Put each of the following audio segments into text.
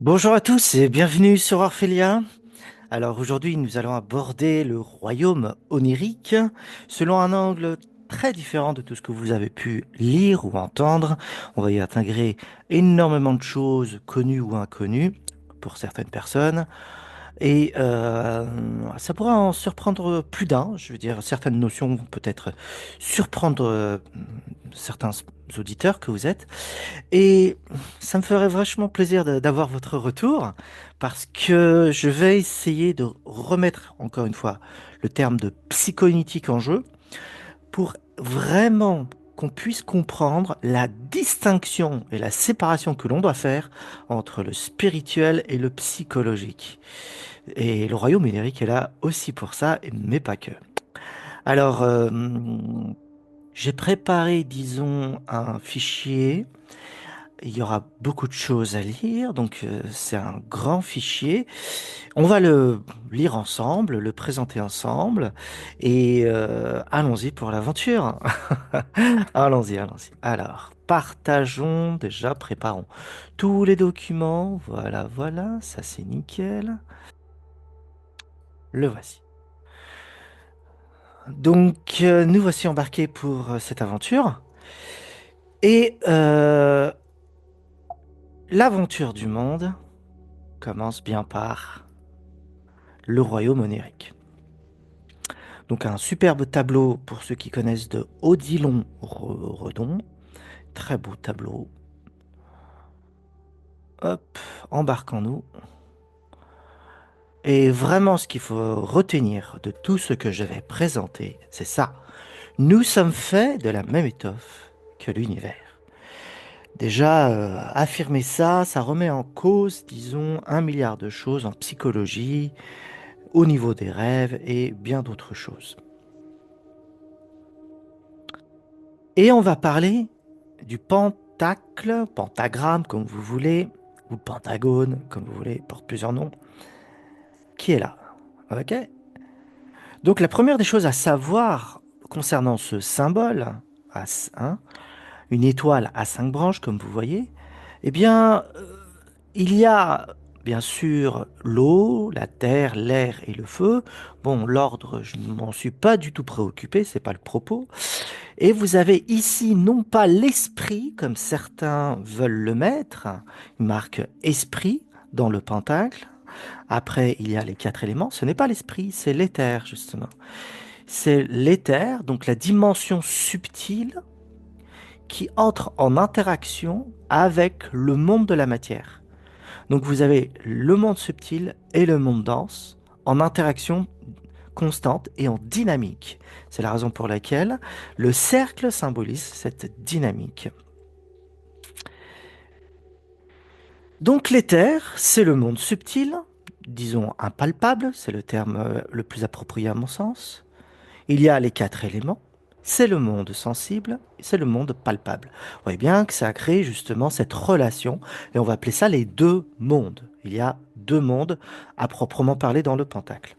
Bonjour à tous et bienvenue sur Orphelia. Alors aujourd'hui, nous allons aborder le royaume onirique selon un angle très différent de tout ce que vous avez pu lire ou entendre. On va y intégrer énormément de choses connues ou inconnues pour certaines personnes. Et ça pourra en surprendre plus d'un. Je veux dire, certaines notions vont peut-être surprendre certains auditeurs que vous êtes. Et ça me ferait vachement plaisir d'avoir votre retour parce que je vais essayer de remettre encore une fois le terme de psychonétique en jeu pour vraiment qu'on puisse comprendre la distinction et la séparation que l'on doit faire entre le spirituel et le psychologique. Et le royaume numérique est là aussi pour ça, mais pas que. Alors, j'ai préparé, disons, un fichier. Il y aura beaucoup de choses à lire, donc c'est un grand fichier. On va le lire ensemble, le présenter ensemble, et allons-y pour l'aventure. Allons-y, allons-y. Alors, partageons déjà, préparons tous les documents. Voilà, voilà, ça c'est nickel. Le voici. Donc, nous voici embarqués pour cette aventure. Et l'aventure du monde commence bien par le royaume onirique. Donc un superbe tableau pour ceux qui connaissent de Odilon Redon. Très beau tableau. Hop, embarquons-nous. Et vraiment, ce qu'il faut retenir de tout ce que je vais présenter, c'est ça. Nous sommes faits de la même étoffe que l'univers. Déjà, affirmer ça, ça remet en cause, disons, 1 milliard de choses en psychologie, au niveau des rêves et bien d'autres choses. Et on va parler du pentacle, pentagramme comme vous voulez, ou pentagone comme vous voulez, porte plusieurs noms, qui est là. Ok? Donc la première des choses à savoir concernant ce symbole, hein, une étoile à 5 branches comme vous voyez, eh bien, il y a bien sûr l'eau, la terre, l'air et le feu. Bon, l'ordre, je ne m'en suis pas du tout préoccupé, c'est pas le propos. Et vous avez ici non pas l'esprit, comme certains veulent le mettre, une marque esprit dans le pentacle. Après, il y a les 4 éléments. Ce n'est pas l'esprit, c'est l'éther, justement. C'est l'éther, donc la dimension subtile qui entre en interaction avec le monde de la matière. Donc vous avez le monde subtil et le monde dense en interaction constante et en dynamique. C'est la raison pour laquelle le cercle symbolise cette dynamique. Donc l'éther, c'est le monde subtil, disons impalpable, c'est le terme le plus approprié à mon sens. Il y a les 4 éléments, c'est le monde sensible, c'est le monde palpable. Vous voyez bien que ça a créé justement cette relation, et on va appeler ça les deux mondes. Il y a deux mondes à proprement parler dans le pentacle.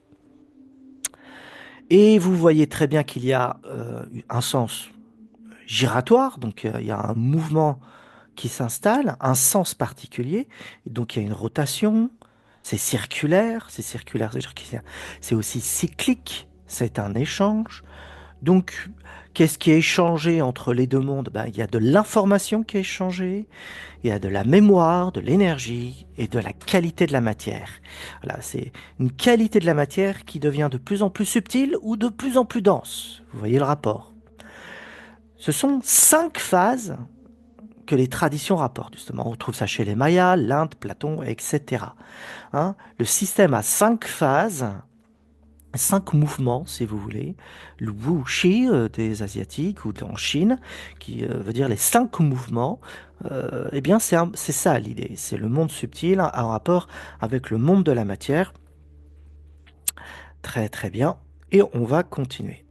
Et vous voyez très bien qu'il y a un sens giratoire, donc il y a un mouvement qui s'installe, un sens particulier, et donc il y a une rotation, c'est circulaire, c'est aussi cyclique, c'est un échange. Donc, qu'est-ce qui est échangé entre les deux mondes? Ben, il y a de l'information qui est échangée, il y a de la mémoire, de l'énergie et de la qualité de la matière. Voilà, c'est une qualité de la matière qui devient de plus en plus subtile ou de plus en plus dense. Vous voyez le rapport. Ce sont 5 phases que les traditions rapportent, justement. On retrouve ça chez les Mayas, l'Inde, Platon, etc. Hein, le système a 5 phases, 5 mouvements, si vous voulez. Le Wuxi des Asiatiques ou en Chine, qui veut dire les 5 mouvements. Eh bien, c'est ça l'idée. C'est le monde subtil en rapport avec le monde de la matière. Très très bien. Et on va continuer.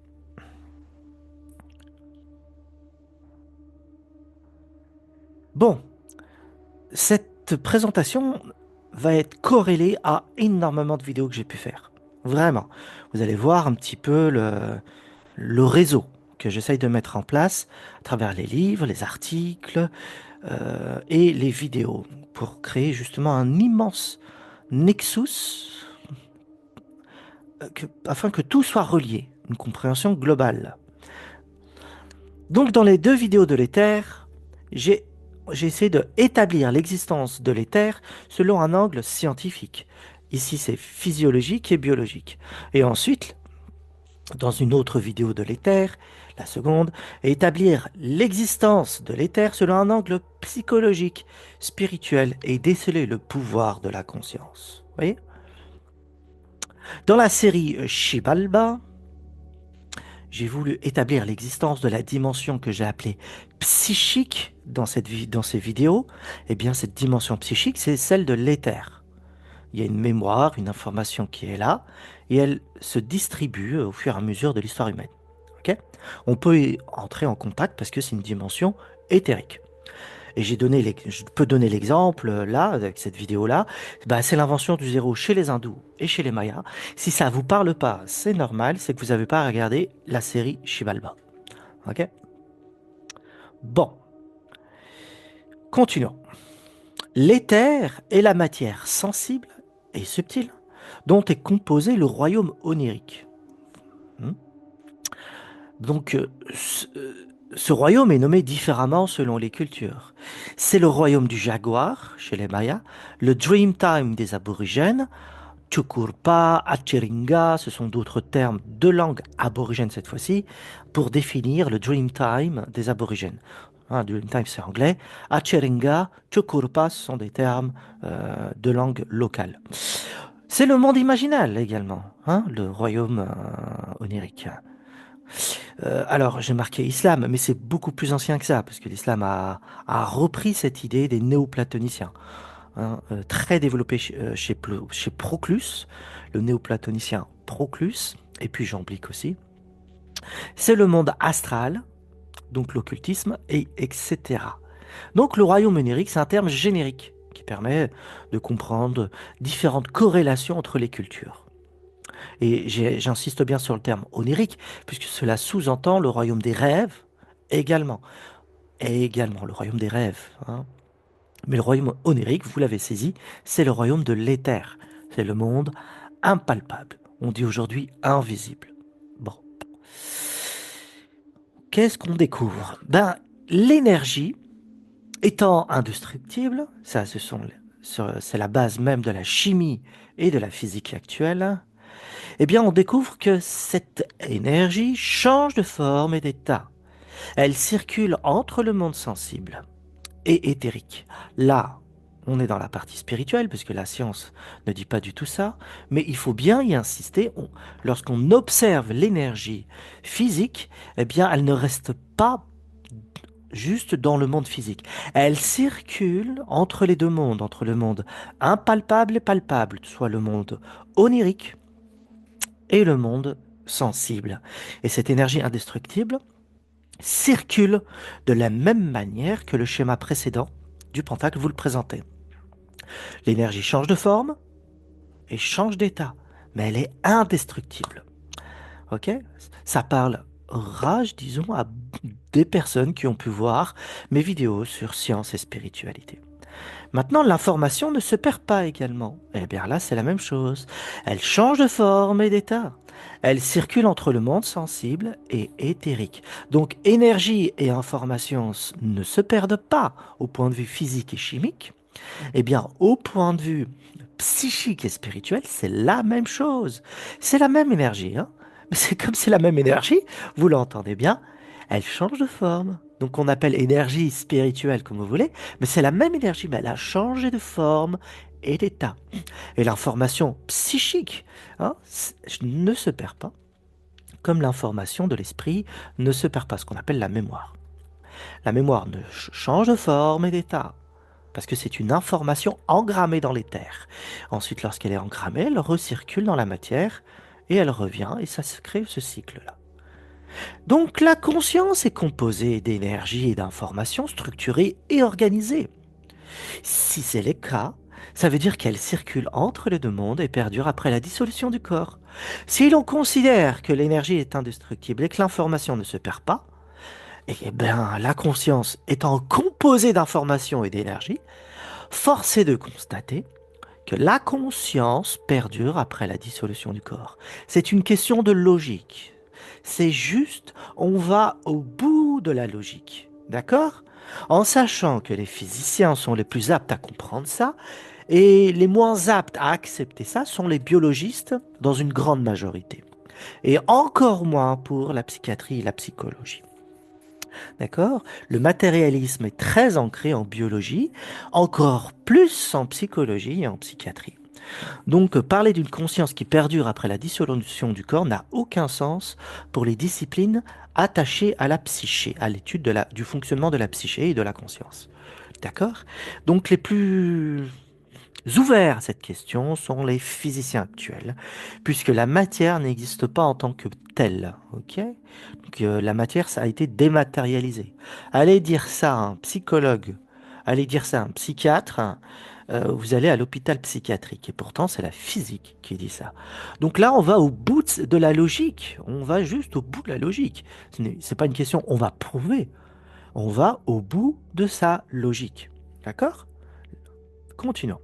Bon, cette présentation va être corrélée à énormément de vidéos que j'ai pu faire. Vraiment. Vous allez voir un petit peu le réseau que j'essaye de mettre en place à travers les livres, les articles, et les vidéos pour créer justement un immense nexus afin que tout soit relié, une compréhension globale. Donc dans les deux vidéos de l'éther, j'ai j'ai essayé d'établir l'existence de l'éther selon un angle scientifique. Ici, c'est physiologique et biologique. Et ensuite, dans une autre vidéo de l'éther, la seconde, établir l'existence de l'éther selon un angle psychologique, spirituel et déceler le pouvoir de la conscience. Vous voyez? Dans la série Shibalba, j'ai voulu établir l'existence de la dimension que j'ai appelée psychique dans dans ces vidéos. Eh bien, cette dimension psychique, c'est celle de l'éther. Il y a une mémoire, une information qui est là, et elle se distribue au fur et à mesure de l'histoire humaine. Ok. On peut y entrer en contact parce que c'est une dimension éthérique. Et je peux donner l'exemple là, avec cette vidéo-là. Bah, c'est l'invention du zéro chez les hindous et chez les mayas. Si ça vous parle pas, c'est normal, c'est que vous n'avez pas regardé la série Shivalba. Ok. Bon, continuons. L'éther est la matière sensible et subtile dont est composé le royaume onirique. Hmm. Donc, ce royaume est nommé différemment selon les cultures. C'est le royaume du jaguar chez les Mayas, le Dreamtime des aborigènes, Chukurpa, Acheringa, ce sont d'autres termes de langue aborigène cette fois-ci, pour définir le Dreamtime des aborigènes. Dreamtime c'est anglais, Acheringa, Chukurpa, ce sont des termes de langue locale. C'est le monde imaginal également, hein, le royaume onirique. Alors, j'ai marqué islam, mais c'est beaucoup plus ancien que ça, parce que l'islam a repris cette idée des néoplatoniciens, hein, très développé chez Proclus, le néoplatonicien Proclus, et puis Jean Blic aussi. C'est le monde astral, donc l'occultisme, et etc. Donc le royaume onirique, c'est un terme générique qui permet de comprendre différentes corrélations entre les cultures. Et j'insiste bien sur le terme onirique, puisque cela sous-entend le royaume des rêves également. Et également le royaume des rêves, hein. Mais le royaume onirique, vous l'avez saisi, c'est le royaume de l'éther. C'est le monde impalpable. On dit aujourd'hui invisible. Bon. Qu'est-ce qu'on découvre? Ben, l'énergie étant indestructible, c'est la base même de la chimie et de la physique actuelle, eh bien, on découvre que cette énergie change de forme et d'état. Elle circule entre le monde sensible et éthérique. Là, on est dans la partie spirituelle, puisque la science ne dit pas du tout ça, mais il faut bien y insister. Lorsqu'on observe l'énergie physique, eh bien, elle ne reste pas juste dans le monde physique. Elle circule entre les deux mondes, entre le monde impalpable et palpable, soit le monde onirique et le monde sensible. Et cette énergie indestructible circule de la même manière que le schéma précédent du pentacle vous le présentez. L'énergie change de forme et change d'état, mais elle est indestructible. Ok? Ça parle rage, disons, à des personnes qui ont pu voir mes vidéos sur science et spiritualité. Maintenant, l'information ne se perd pas également. Eh bien là, c'est la même chose. Elle change de forme et d'état. Elle circule entre le monde sensible et éthérique. Donc, énergie et information ne se perdent pas au point de vue physique et chimique. Eh bien, au point de vue psychique et spirituel, c'est la même chose. C'est la même énergie, hein. Mais c'est comme c'est la même énergie, vous l'entendez bien, elle change de forme. Donc on appelle énergie spirituelle comme vous voulez, mais c'est la même énergie, mais elle a changé de forme et d'état. Et l'information psychique, hein, ne se perd pas, comme l'information de l'esprit ne se perd pas, ce qu'on appelle la mémoire. La mémoire ne change de forme et d'état, parce que c'est une information engrammée dans l'éther. Ensuite, lorsqu'elle est engrammée, elle recircule dans la matière, et elle revient, et ça se crée ce cycle-là. Donc la conscience est composée d'énergie et d'informations structurées et organisées. Si c'est le cas, ça veut dire qu'elle circule entre les deux mondes et perdure après la dissolution du corps. Si l'on considère que l'énergie est indestructible et que l'information ne se perd pas, Eh bien, la conscience étant composée d'informations et d'énergie, force est de constater que la conscience perdure après la dissolution du corps. C'est une question de logique. C'est juste, on va au bout de la logique. D'accord? En sachant que les physiciens sont les plus aptes à comprendre ça, et les moins aptes à accepter ça sont les biologistes dans une grande majorité. Et encore moins pour la psychiatrie et la psychologie. D'accord? Le matérialisme est très ancré en biologie, encore plus en psychologie et en psychiatrie. Donc, parler d'une conscience qui perdure après la dissolution du corps n'a aucun sens pour les disciplines attachées à la psyché, à l'étude du fonctionnement de la psyché et de la conscience. D'accord? Donc, les plus ouverts à cette question sont les physiciens actuels, puisque la matière n'existe pas en tant que telle. Ok? Donc, la matière, ça a été dématérialisé. Allez dire ça à un psychologue, allez dire ça à un psychiatre, vous allez à l'hôpital psychiatrique. Et pourtant, c'est la physique qui dit ça. Donc là, on va au bout de la logique. On va juste au bout de la logique. C'est pas une question, on va prouver. On va au bout de sa logique. D'accord? Continuons.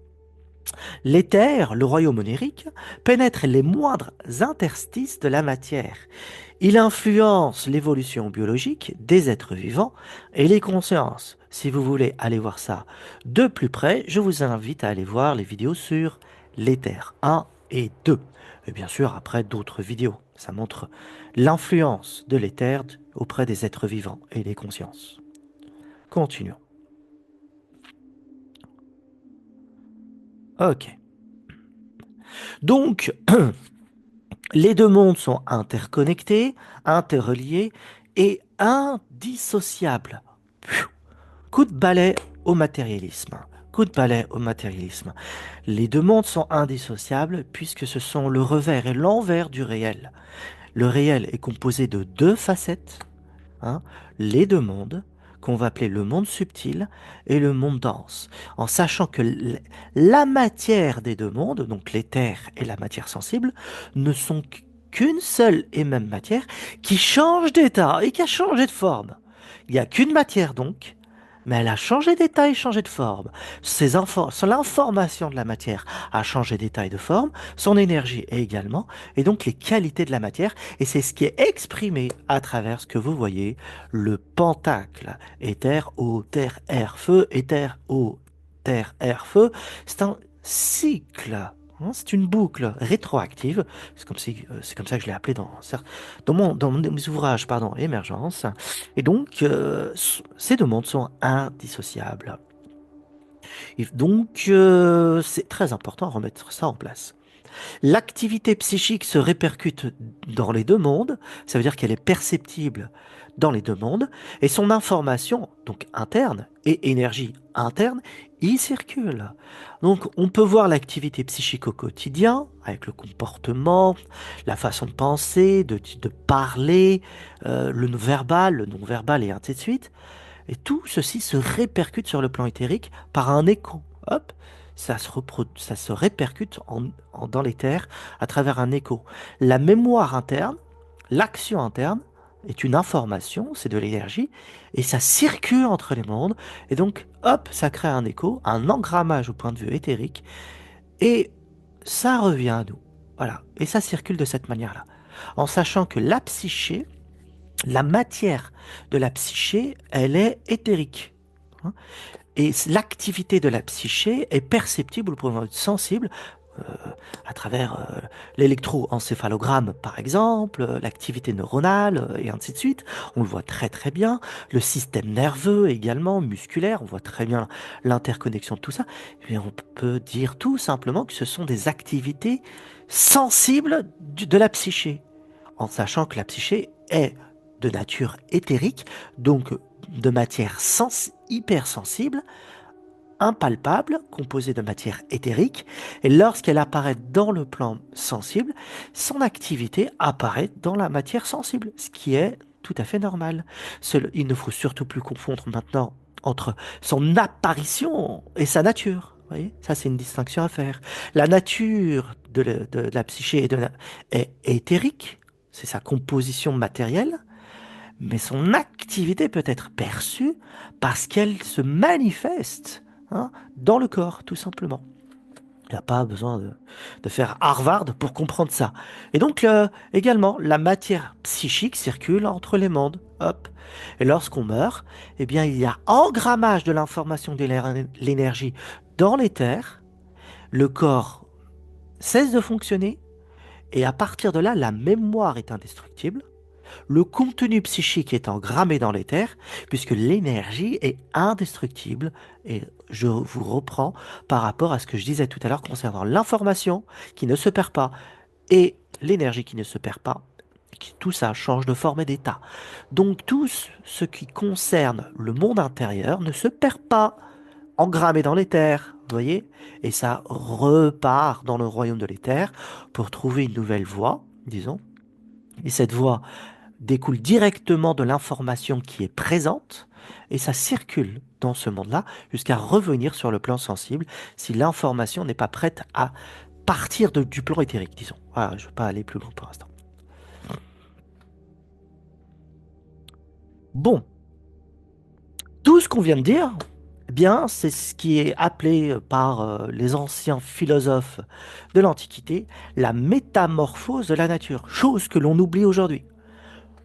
L'éther, le royaume onirique, pénètre les moindres interstices de la matière. Il influence l'évolution biologique des êtres vivants et les consciences. Si vous voulez aller voir ça de plus près, je vous invite à aller voir les vidéos sur l'éther 1 et 2. Et bien sûr, après d'autres vidéos. Ça montre l'influence de l'éther auprès des êtres vivants et des consciences. Continuons. Ok. Donc, les deux mondes sont interconnectés, interreliés et indissociables. Pfiou. Coup de balai au matérialisme. Coup de balai au matérialisme. Les deux mondes sont indissociables puisque ce sont le revers et l'envers du réel. Le réel est composé de deux facettes, hein, les deux mondes, qu'on va appeler le monde subtil et le monde dense, en sachant que la matière des deux mondes, donc l'éther et la matière sensible, ne sont qu'une seule et même matière qui change d'état et qui a changé de forme. Il n'y a qu'une matière donc, mais elle a changé d'état et changé de forme. L'information de la matière a changé d'état et de forme, son énergie également, et donc les qualités de la matière, et c'est ce qui est exprimé à travers ce que vous voyez, le pentacle. Éther, eau, terre, air, feu, éther, eau, terre, air, feu. C'est un cycle. Hein, c'est une boucle rétroactive. C'est comme ça que je l'ai appelé dans mes ouvrages, pardon, Émergence. Et donc, ces deux mondes sont indissociables. Et donc, c'est très important de remettre ça en place. L'activité psychique se répercute dans les deux mondes, ça veut dire qu'elle est perceptible dans les deux mondes, et son information, donc interne, et énergie interne, y circule. Donc on peut voir l'activité psychique au quotidien, avec le comportement, la façon de penser, de parler, le non-verbal et ainsi de suite. Et tout ceci se répercute sur le plan éthérique par un écho. Hop, ça se répercute dans l'éther à travers un écho. La mémoire interne, l'action interne, est une information, c'est de l'énergie, et ça circule entre les mondes, et donc, hop, ça crée un écho, un engrammage au point de vue éthérique, et ça revient à nous. Voilà, et ça circule de cette manière-là. En sachant que la psyché, la matière de la psyché, elle est éthérique. Hein. Et l'activité de la psyché est perceptible pour être sensible euh, à travers l'électroencéphalogramme, par exemple, l'activité neuronale, et ainsi de suite. On le voit très très bien. Le système nerveux également, musculaire, on voit très bien l'interconnexion de tout ça. Et on peut dire tout simplement que ce sont des activités sensibles de la psyché, en sachant que la psyché est de nature éthérique, donc de matière hypersensible, impalpable, composée de matière éthérique, et lorsqu'elle apparaît dans le plan sensible, son activité apparaît dans la matière sensible, ce qui est tout à fait normal. Il ne faut surtout plus confondre maintenant entre son apparition et sa nature. Vous voyez, ça c'est une distinction à faire. La nature de la psyché est éthérique, c'est sa composition matérielle, mais son activité peut être perçue parce qu'elle se manifeste, hein, dans le corps, tout simplement. Il n'y a pas besoin de faire Harvard pour comprendre ça. Et donc, également, la matière psychique circule entre les mondes. Hop. Et lorsqu'on meurt, eh bien, il y a engrammage de l'information de l'énergie dans l'éther. Le corps cesse de fonctionner. Et à partir de là, la mémoire est indestructible. Le contenu psychique est engrammé dans l'éther, puisque l'énergie est indestructible. Et je vous reprends par rapport à ce que je disais tout à l'heure concernant l'information qui ne se perd pas et l'énergie qui ne se perd pas. Tout ça change de forme et d'état. Donc tout ce qui concerne le monde intérieur ne se perd pas, engrammé dans l'éther, vous voyez? Et ça repart dans le royaume de l'éther pour trouver une nouvelle voie, disons. Et cette voie découle directement de l'information qui est présente et ça circule dans ce monde-là jusqu'à revenir sur le plan sensible si l'information n'est pas prête à partir du plan éthérique, disons. Voilà, je ne veux pas aller plus loin pour l'instant. Bon, tout ce qu'on vient de dire, eh bien, c'est ce qui est appelé par les anciens philosophes de l'Antiquité la métamorphose de la nature, chose que l'on oublie aujourd'hui.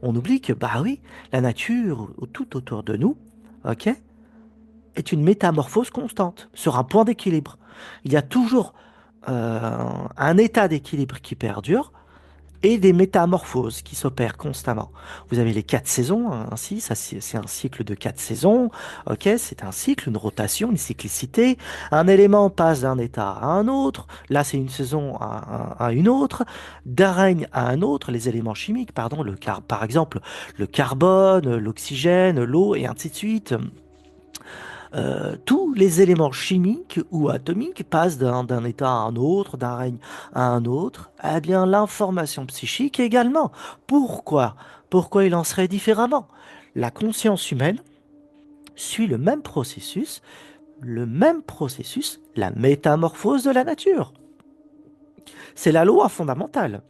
On oublie que, bah oui, la nature, tout autour de nous, ok, est une métamorphose constante, sur un point d'équilibre. Il y a toujours un état d'équilibre qui perdure et des métamorphoses qui s'opèrent constamment. Vous avez les 4 saisons, ainsi, ça c'est un cycle de 4 saisons, ok, c'est un cycle, une rotation, une cyclicité. Un élément passe d'un état à un autre, là c'est une saison à une autre, d'un règne à un autre, les éléments chimiques, pardon, par exemple le carbone, l'oxygène, l'eau et ainsi de suite. Tous les éléments chimiques ou atomiques passent d'un état à un autre, d'un règne à un autre. Eh bien, l'information psychique également. Pourquoi? Pourquoi il en serait différemment? La conscience humaine suit le même processus, la métamorphose de la nature. C'est la loi fondamentale.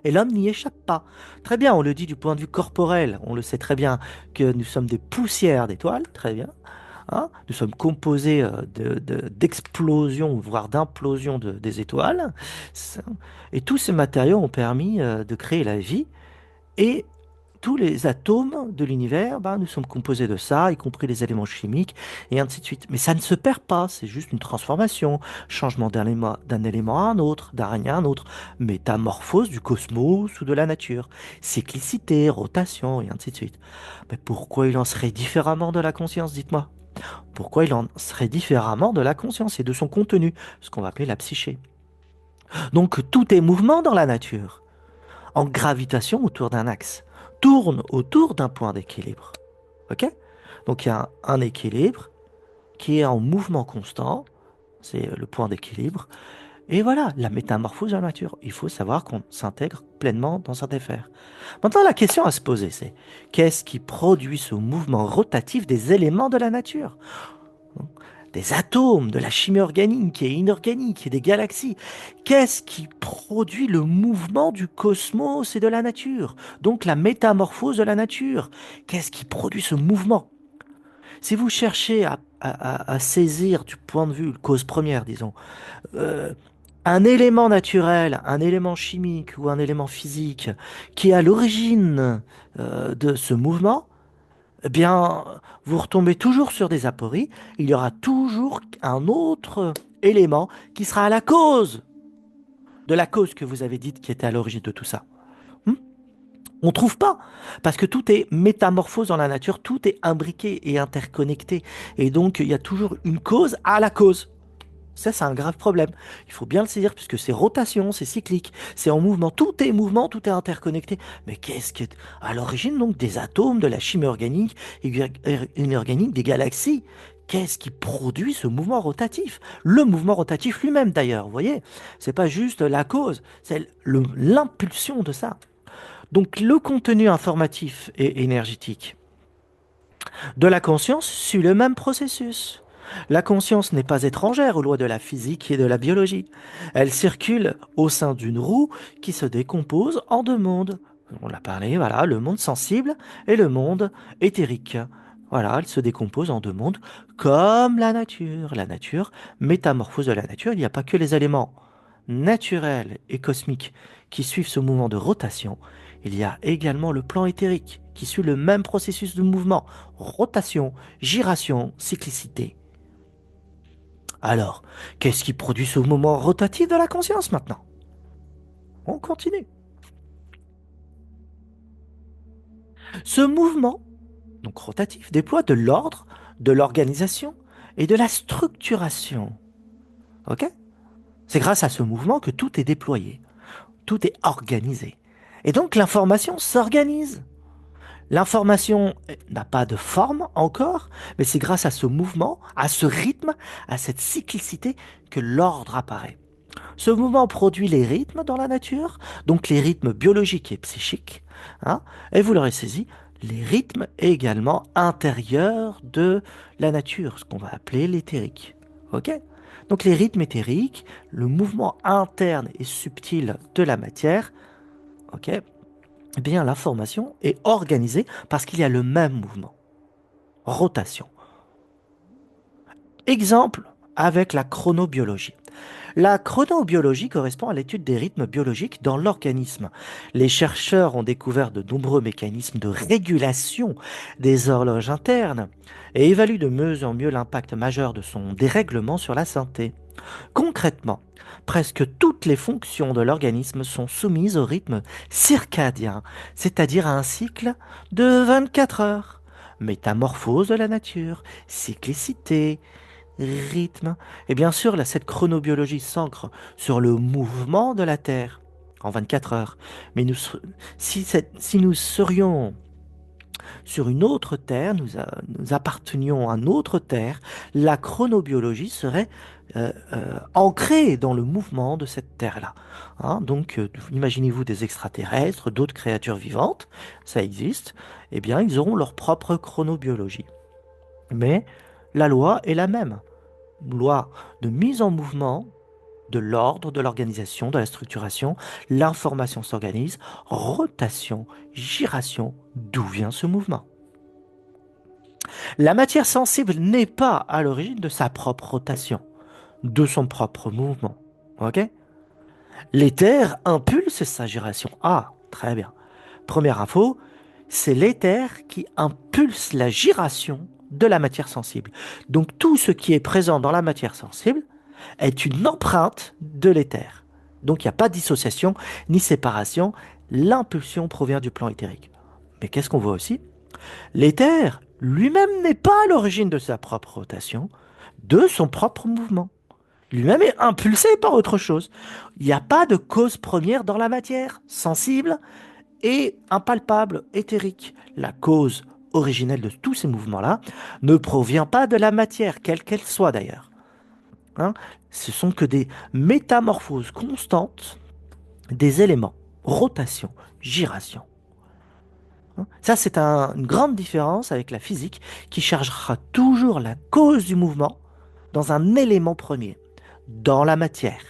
Et l'homme n'y échappe pas. Très bien, on le dit du point de vue corporel, on le sait très bien que nous sommes des poussières d'étoiles, très bien. Hein, nous sommes composés d'explosions, voire d'implosions des étoiles. Et tous ces matériaux ont permis de créer la vie. Et tous les atomes de l'univers, ben, nous sommes composés de ça, y compris les éléments chimiques, et ainsi de suite. Mais ça ne se perd pas, c'est juste une transformation, changement d'un élément à un autre, d'un règne à un autre, métamorphose du cosmos ou de la nature, cyclicité, rotation, et ainsi de suite. Mais pourquoi il en serait différemment de la conscience, dites-moi? Pourquoi il en serait différemment de la conscience et de son contenu, ce qu'on va appeler la psyché? Donc tout est mouvement dans la nature, en gravitation autour d'un axe, tourne autour d'un point d'équilibre. Ok? Donc il y a un équilibre qui est en mouvement constant, c'est le point d'équilibre. Et voilà, la métamorphose de la nature. Il faut savoir qu'on s'intègre pleinement dans cet affaire. Maintenant, la question à se poser, c'est qu'est-ce qui produit ce mouvement rotatif des éléments de la nature? Des atomes, de la chimie organique et inorganique, et des galaxies. Qu'est-ce qui produit le mouvement du cosmos et de la nature? Donc la métamorphose de la nature. Qu'est-ce qui produit ce mouvement? Si vous cherchez à saisir du point de vue cause première, disons, euh, un élément naturel, un élément chimique ou un élément physique qui est à l'origine de ce mouvement, eh bien, vous retombez toujours sur des apories. Il y aura toujours un autre élément qui sera à la cause de la cause que vous avez dite qui était à l'origine de tout ça. Hmm. On ne trouve pas, parce que tout est métamorphose dans la nature, tout est imbriqué et interconnecté. Et donc, il y a toujours une cause à la cause. Ça, c'est un grave problème. Il faut bien le saisir, puisque c'est rotation, c'est cyclique, c'est en mouvement, tout est interconnecté. Mais qu'est-ce qui est à l'origine donc des atomes, de la chimie organique, inorganique, des galaxies? Qu'est-ce qui produit ce mouvement rotatif? Le mouvement rotatif lui-même d'ailleurs, vous voyez? C'est pas juste la cause, c'est l'impulsion de ça. Donc le contenu informatif et énergétique de la conscience suit le même processus. La conscience n'est pas étrangère aux lois de la physique et de la biologie. Elle circule au sein d'une roue qui se décompose en deux mondes. On l'a parlé, voilà, le monde sensible et le monde éthérique. Voilà, elle se décompose en deux mondes, comme la nature. La nature, métamorphose de la nature, il n'y a pas que les éléments naturels et cosmiques qui suivent ce mouvement de rotation, il y a également le plan éthérique qui suit le même processus de mouvement, rotation, giration, cyclicité. Alors, qu'est-ce qui produit ce mouvement rotatif de la conscience maintenant? On continue. Ce mouvement donc rotatif, déploie de l'ordre, de l'organisation et de la structuration. Ok? C'est grâce à ce mouvement que tout est déployé, tout est organisé. Et donc l'information s'organise. L'information n'a pas de forme encore, mais c'est grâce à ce mouvement, à ce rythme, à cette cyclicité que l'ordre apparaît. Ce mouvement produit les rythmes dans la nature, donc les rythmes biologiques et psychiques, hein, et vous l'aurez saisi, les rythmes également intérieurs de la nature, ce qu'on va appeler l'éthérique. Ok? Donc les rythmes éthériques, le mouvement interne et subtil de la matière, ok? Eh bien l'information est organisée parce qu'il y a le même mouvement, rotation. Exemple avec la chronobiologie. La chronobiologie correspond à l'étude des rythmes biologiques dans l'organisme. Les chercheurs ont découvert de nombreux mécanismes de régulation des horloges internes et évaluent de mieux en mieux l'impact majeur de son dérèglement sur la santé. Concrètement, presque toutes les fonctions de l'organisme sont soumises au rythme circadien, c'est-à-dire à un cycle de 24 heures. Métamorphose de la nature, cyclicité, rythme. Et bien sûr, là, cette chronobiologie s'ancre sur le mouvement de la Terre en 24 heures. Mais si nous serions sur une autre Terre, nous appartenions à une autre Terre, la chronobiologie serait ancrée dans le mouvement de cette Terre-là. Hein, donc, imaginez-vous des extraterrestres, d'autres créatures vivantes, ça existe, eh bien, ils auront leur propre chronobiologie. Mais la loi est la même loi de mise en mouvement de l'ordre, de l'organisation, de la structuration, l'information s'organise, rotation, giration, d'où vient ce mouvement? La matière sensible n'est pas à l'origine de sa propre rotation, de son propre mouvement. Ok? L'éther impulse sa giration. Ah, très bien. Première info, c'est l'éther qui impulse la giration de la matière sensible. Donc tout ce qui est présent dans la matière sensible est une empreinte de l'éther. Donc il n'y a pas de dissociation ni séparation. L'impulsion provient du plan éthérique. Mais qu'est-ce qu'on voit aussi? L'éther lui-même n'est pas à l'origine de sa propre rotation, de son propre mouvement. Lui-même est impulsé par autre chose. Il n'y a pas de cause première dans la matière, sensible et impalpable, éthérique. La cause originelle de tous ces mouvements-là ne provient pas de la matière, quelle qu'elle soit d'ailleurs. Hein, ce sont que des métamorphoses constantes des éléments, rotation, giration. Hein, ça, c'est une grande différence avec la physique qui chargera toujours la cause du mouvement dans un élément premier, dans la matière.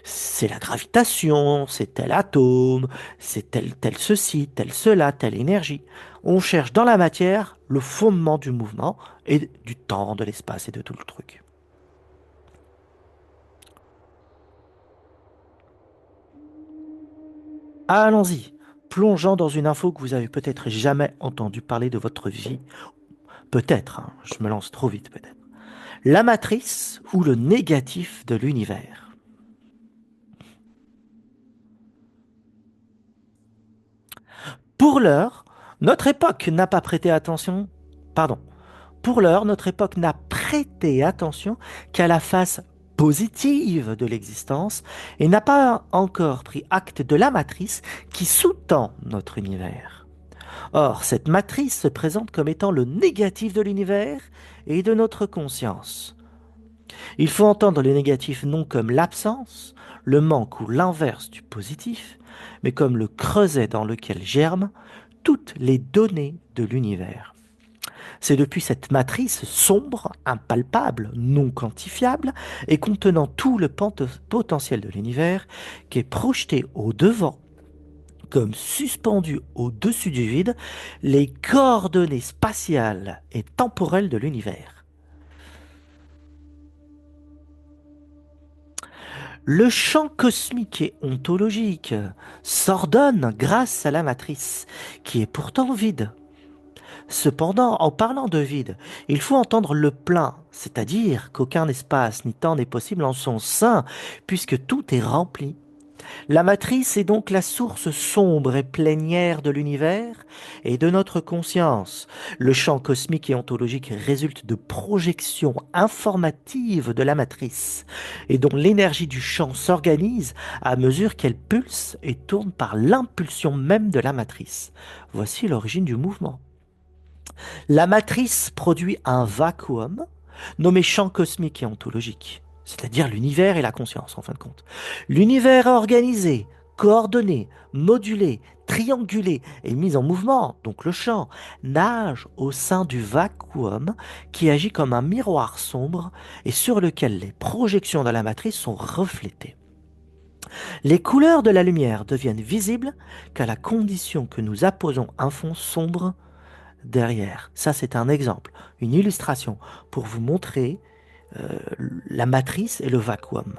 C'est la gravitation, c'est tel atome, c'est tel ceci, tel cela, telle énergie. On cherche dans la matière le fondement du mouvement et du temps, de l'espace et de tout le truc. Allons-y, plongeons dans une info que vous avez peut-être jamais entendu parler de votre vie. Peut-être, hein, je me lance trop vite peut-être. La matrice ou le négatif de l'univers. Pour l'heure, notre époque n'a pas prêté attention. Pardon. Pour l'heure, notre époque n'a prêté attention qu'à la face positive de l'existence et n'a pas encore pris acte de la matrice qui sous-tend notre univers. Or, cette matrice se présente comme étant le négatif de l'univers et de notre conscience. Il faut entendre le négatif non comme l'absence, le manque ou l'inverse du positif, mais comme le creuset dans lequel germent toutes les données de l'univers. C'est depuis cette matrice sombre, impalpable, non quantifiable et contenant tout le potentiel de l'univers qu'est projeté au devant comme suspendues au-dessus du vide les coordonnées spatiales et temporelles de l'univers. Le champ cosmique et ontologique s'ordonne grâce à la matrice, qui est pourtant vide. Cependant, en parlant de vide, il faut entendre le plein, c'est-à-dire qu'aucun espace ni temps n'est possible en son sein, puisque tout est rempli. La matrice est donc la source sombre et plénière de l'univers et de notre conscience. Le champ cosmique et ontologique résulte de projections informatives de la matrice, et dont l'énergie du champ s'organise à mesure qu'elle pulse et tourne par l'impulsion même de la matrice. Voici l'origine du mouvement. La matrice produit un vacuum nommé champ cosmique et ontologique, c'est-à-dire l'univers et la conscience en fin de compte. L'univers organisé, coordonné, modulé, triangulé et mis en mouvement, donc le champ, nage au sein du vacuum qui agit comme un miroir sombre et sur lequel les projections de la matrice sont reflétées. Les couleurs de la lumière deviennent visibles qu'à la condition que nous apposons un fond sombre derrière. Ça, c'est un exemple, une illustration pour vous montrer euh, la matrice et le vacuum.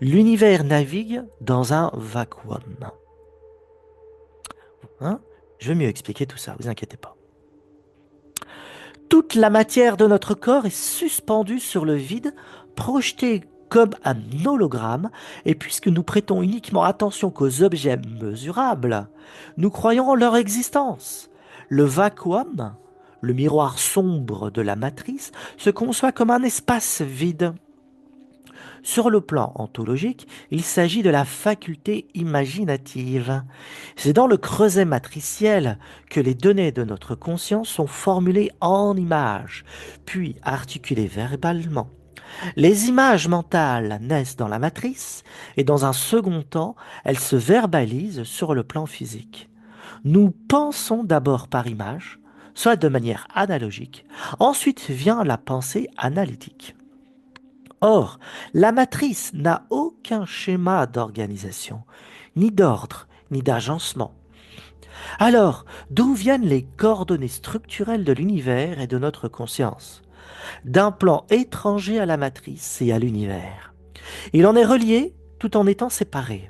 L'univers navigue dans un vacuum. Hein? Je vais mieux expliquer tout ça, vous inquiétez pas. Toute la matière de notre corps est suspendue sur le vide, projetée comme un hologramme, et puisque nous prêtons uniquement attention qu'aux objets mesurables, nous croyons en leur existence. Le vacuum, le miroir sombre de la matrice, se conçoit comme un espace vide. Sur le plan ontologique, il s'agit de la faculté imaginative. C'est dans le creuset matriciel que les données de notre conscience sont formulées en images, puis articulées verbalement. Les images mentales naissent dans la matrice et dans un second temps, elles se verbalisent sur le plan physique. Nous pensons d'abord par image, soit de manière analogique, ensuite vient la pensée analytique. Or, la matrice n'a aucun schéma d'organisation, ni d'ordre, ni d'agencement. Alors, d'où viennent les coordonnées structurelles de l'univers et de notre conscience? D'un plan étranger à la matrice et à l'univers. Il en est relié tout en étant séparé.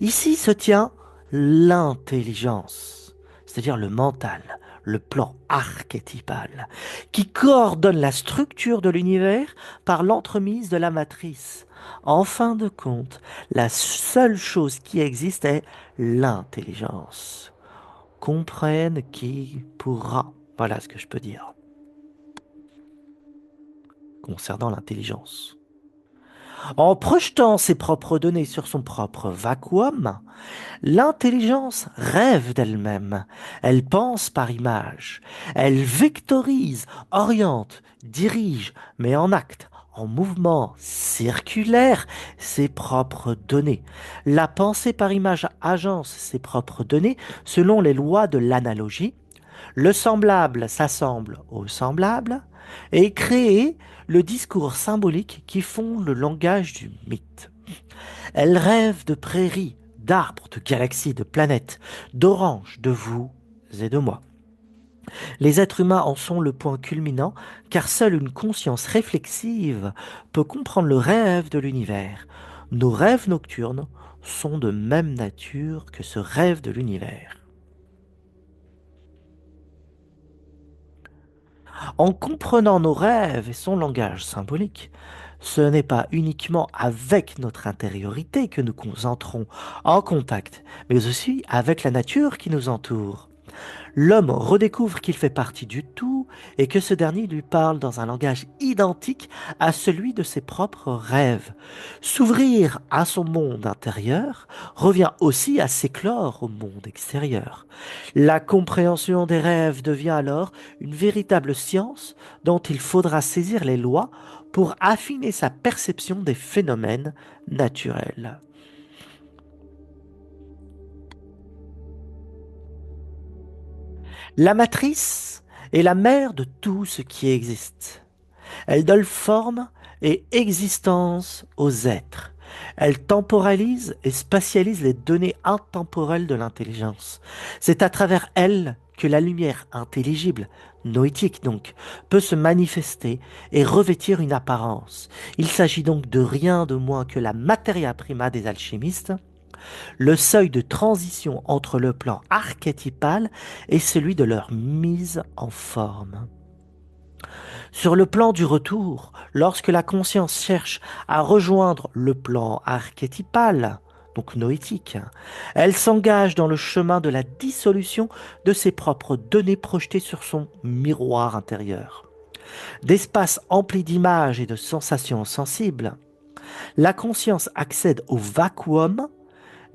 Ici se tient l'intelligence, c'est-à-dire le mental, le plan archétypal, qui coordonne la structure de l'univers par l'entremise de la matrice. En fin de compte, la seule chose qui existe est l'intelligence. Comprenne qui pourra. Voilà ce que je peux dire concernant l'intelligence. En projetant ses propres données sur son propre vacuum, l'intelligence rêve d'elle-même, elle pense par image, elle vectorise, oriente, dirige, met en acte, en mouvement circulaire ses propres données. La pensée par image agence ses propres données selon les lois de l'analogie. Le semblable s'assemble au semblable et crée le discours symbolique qui fond le langage du mythe. Elle rêve de prairies, d'arbres, de galaxies, de planètes, d'oranges, de vous et de moi. Les êtres humains en sont le point culminant, car seule une conscience réflexive peut comprendre le rêve de l'univers. Nos rêves nocturnes sont de même nature que ce rêve de l'univers. En comprenant nos rêves et son langage symbolique, ce n'est pas uniquement avec notre intériorité que nous entrons en contact, mais aussi avec la nature qui nous entoure. L'homme redécouvre qu'il fait partie du tout et que ce dernier lui parle dans un langage identique à celui de ses propres rêves. S'ouvrir à son monde intérieur revient aussi à s'éclore au monde extérieur. La compréhension des rêves devient alors une véritable science dont il faudra saisir les lois pour affiner sa perception des phénomènes naturels. La matrice est la mère de tout ce qui existe. Elle donne forme et existence aux êtres. Elle temporalise et spatialise les données intemporelles de l'intelligence. C'est à travers elle que la lumière intelligible, noétique donc, peut se manifester et revêtir une apparence. Il s'agit donc de rien de moins que la materia prima des alchimistes, le seuil de transition entre le plan archétypal et celui de leur mise en forme. Sur le plan du retour, lorsque la conscience cherche à rejoindre le plan archétypal, donc noétique, elle s'engage dans le chemin de la dissolution de ses propres données projetées sur son miroir intérieur. D'espaces emplis d'images et de sensations sensibles, la conscience accède au vacuum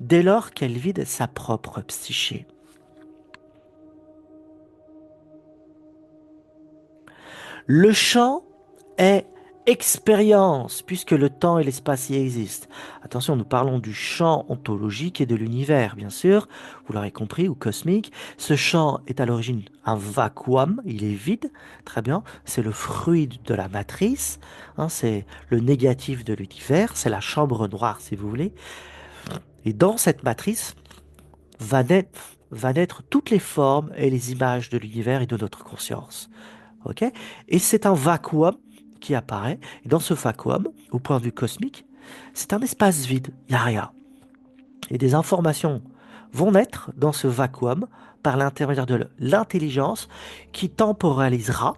dès lors qu'elle vide sa propre psyché. Le champ est expérience, puisque le temps et l'espace y existent. Attention, nous parlons du champ ontologique et de l'univers, bien sûr, vous l'aurez compris, ou cosmique. Ce champ est à l'origine un vacuum, il est vide, très bien, c'est le fruit de la matrice, hein, c'est le négatif de l'univers, c'est la chambre noire, si vous voulez. Et dans cette matrice va naître toutes les formes et les images de l'univers et de notre conscience. Ok. Et c'est un vacuum qui apparaît. Et dans ce vacuum, au point de vue cosmique, c'est un espace vide. Il n'y a rien. Et des informations vont naître dans ce vacuum par l'intermédiaire de l'intelligence qui temporalisera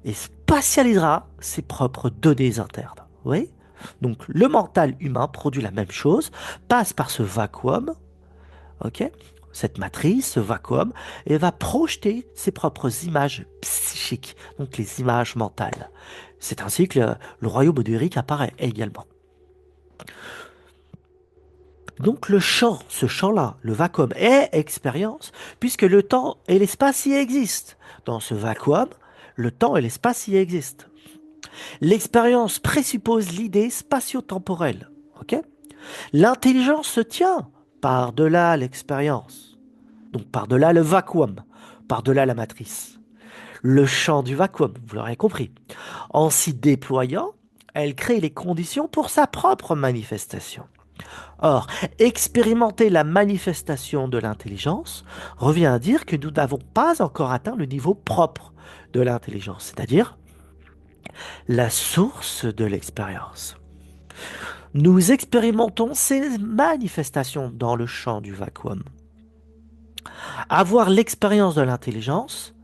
et spatialisera ses propres données internes. Oui. Donc le mental humain produit la même chose, passe par ce vacuum, ok, cette matrice, ce vacuum, et va projeter ses propres images psychiques, donc les images mentales. C'est ainsi que le royaume onirique apparaît également. Donc le champ, ce champ-là, le vacuum est expérience, puisque le temps et l'espace y existent. Dans ce vacuum, le temps et l'espace y existent. L'expérience présuppose l'idée spatio-temporelle. Ok. L'intelligence se tient par-delà l'expérience. Donc par-delà le vacuum, par-delà la matrice. Le champ du vacuum, vous l'aurez compris. En s'y déployant, elle crée les conditions pour sa propre manifestation. Or, expérimenter la manifestation de l'intelligence revient à dire que nous n'avons pas encore atteint le niveau propre de l'intelligence, c'est-à-dire la source de l'expérience. Nous expérimentons ces manifestations dans le champ du vacuum. Avoir l'expérience de l'intelligence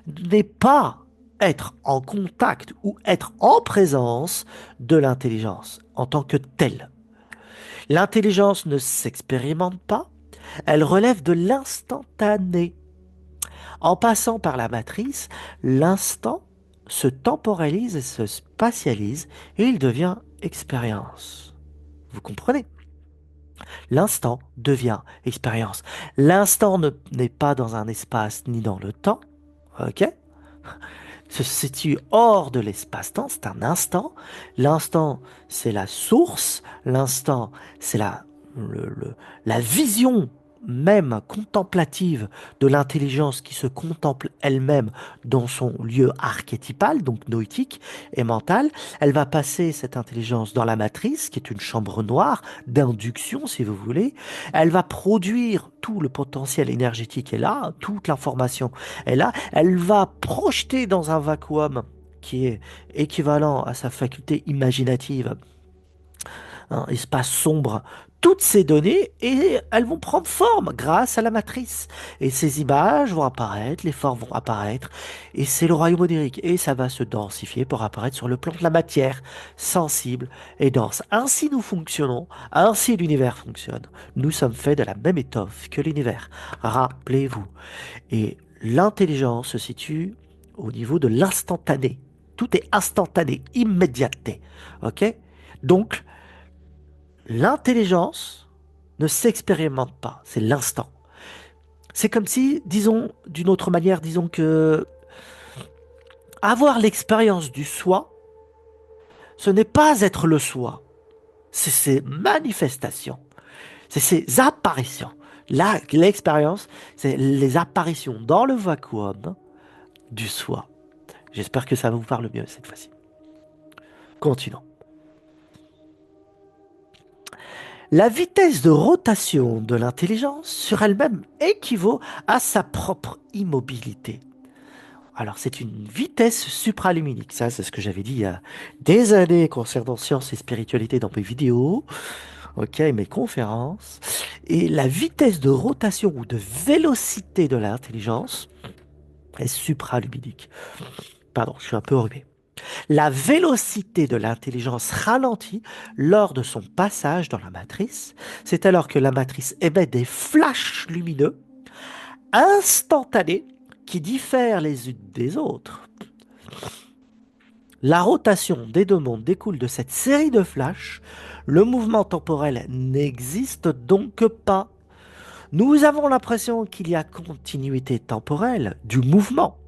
n'est pas être en contact ou être en présence de l'intelligence en tant que telle. L'intelligence ne s'expérimente pas, elle relève de l'instantané. En passant par la matrice, l'instant se temporalise et se spatialise et il devient expérience. Vous comprenez? L'instant devient expérience. L'instant n'est pas dans un espace ni dans le temps, ok? Se situe hors de l'espace-temps, c'est un instant. L'instant, c'est la source. L'instant, c'est la vision même contemplative de l'intelligence qui se contemple elle-même dans son lieu archétypal, donc noétique et mental. Elle va passer cette intelligence dans la matrice, qui est une chambre noire d'induction, si vous voulez. Elle va produire tout le potentiel énergétique est là, toute l'information est là. Elle va projeter dans un vacuum qui est équivalent à sa faculté imaginative, un espace sombre, toutes ces données et elles vont prendre forme grâce à la matrice. Et ces images vont apparaître, les formes vont apparaître, et c'est le royaume onirique. Et ça va se densifier pour apparaître sur le plan de la matière, sensible et dense. Ainsi nous fonctionnons, ainsi l'univers fonctionne. Nous sommes faits de la même étoffe que l'univers. Rappelez-vous. Et l'intelligence se situe au niveau de l'instantané. Tout est instantané, immédiateté. Ok? Donc, l'intelligence ne s'expérimente pas, c'est l'instant. C'est comme si, disons, d'une autre manière, disons que avoir l'expérience du soi, ce n'est pas être le soi, c'est ses manifestations, c'est ses apparitions. Là, l'expérience, c'est les apparitions dans le vacuum du soi. J'espère que ça vous parle mieux cette fois-ci. Continuons. La vitesse de rotation de l'intelligence sur elle-même équivaut à sa propre immobilité. Alors, c'est une vitesse supraluminique. Ça, c'est ce que j'avais dit il y a des années concernant science et spiritualité dans mes vidéos, ok, mes conférences. Et la vitesse de rotation ou de vélocité de l'intelligence est supraluminique. Pardon, je suis un peu enrhumé. La vélocité de l'intelligence ralentit lors de son passage dans la matrice. C'est alors que la matrice émet des flashs lumineux instantanés qui diffèrent les unes des autres. La rotation des deux mondes découle de cette série de flashs. Le mouvement temporel n'existe donc pas. Nous avons l'impression qu'il y a continuité temporelle du mouvement,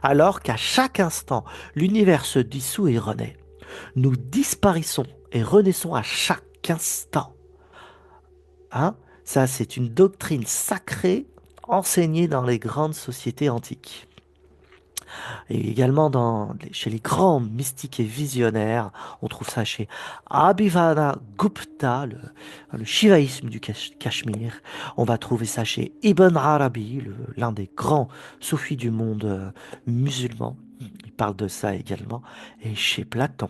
alors qu'à chaque instant, l'univers se dissout et renaît. Nous disparaissons et renaissons à chaque instant. Hein? Ça, c'est une doctrine sacrée enseignée dans les grandes sociétés antiques. Et également chez les grands mystiques et visionnaires, on trouve ça chez Abhivana Gupta, le shivaïsme du Cachemire. On va trouver ça chez Ibn Arabi, l'un des grands soufis du monde musulman. Il parle de ça également. Et chez Platon.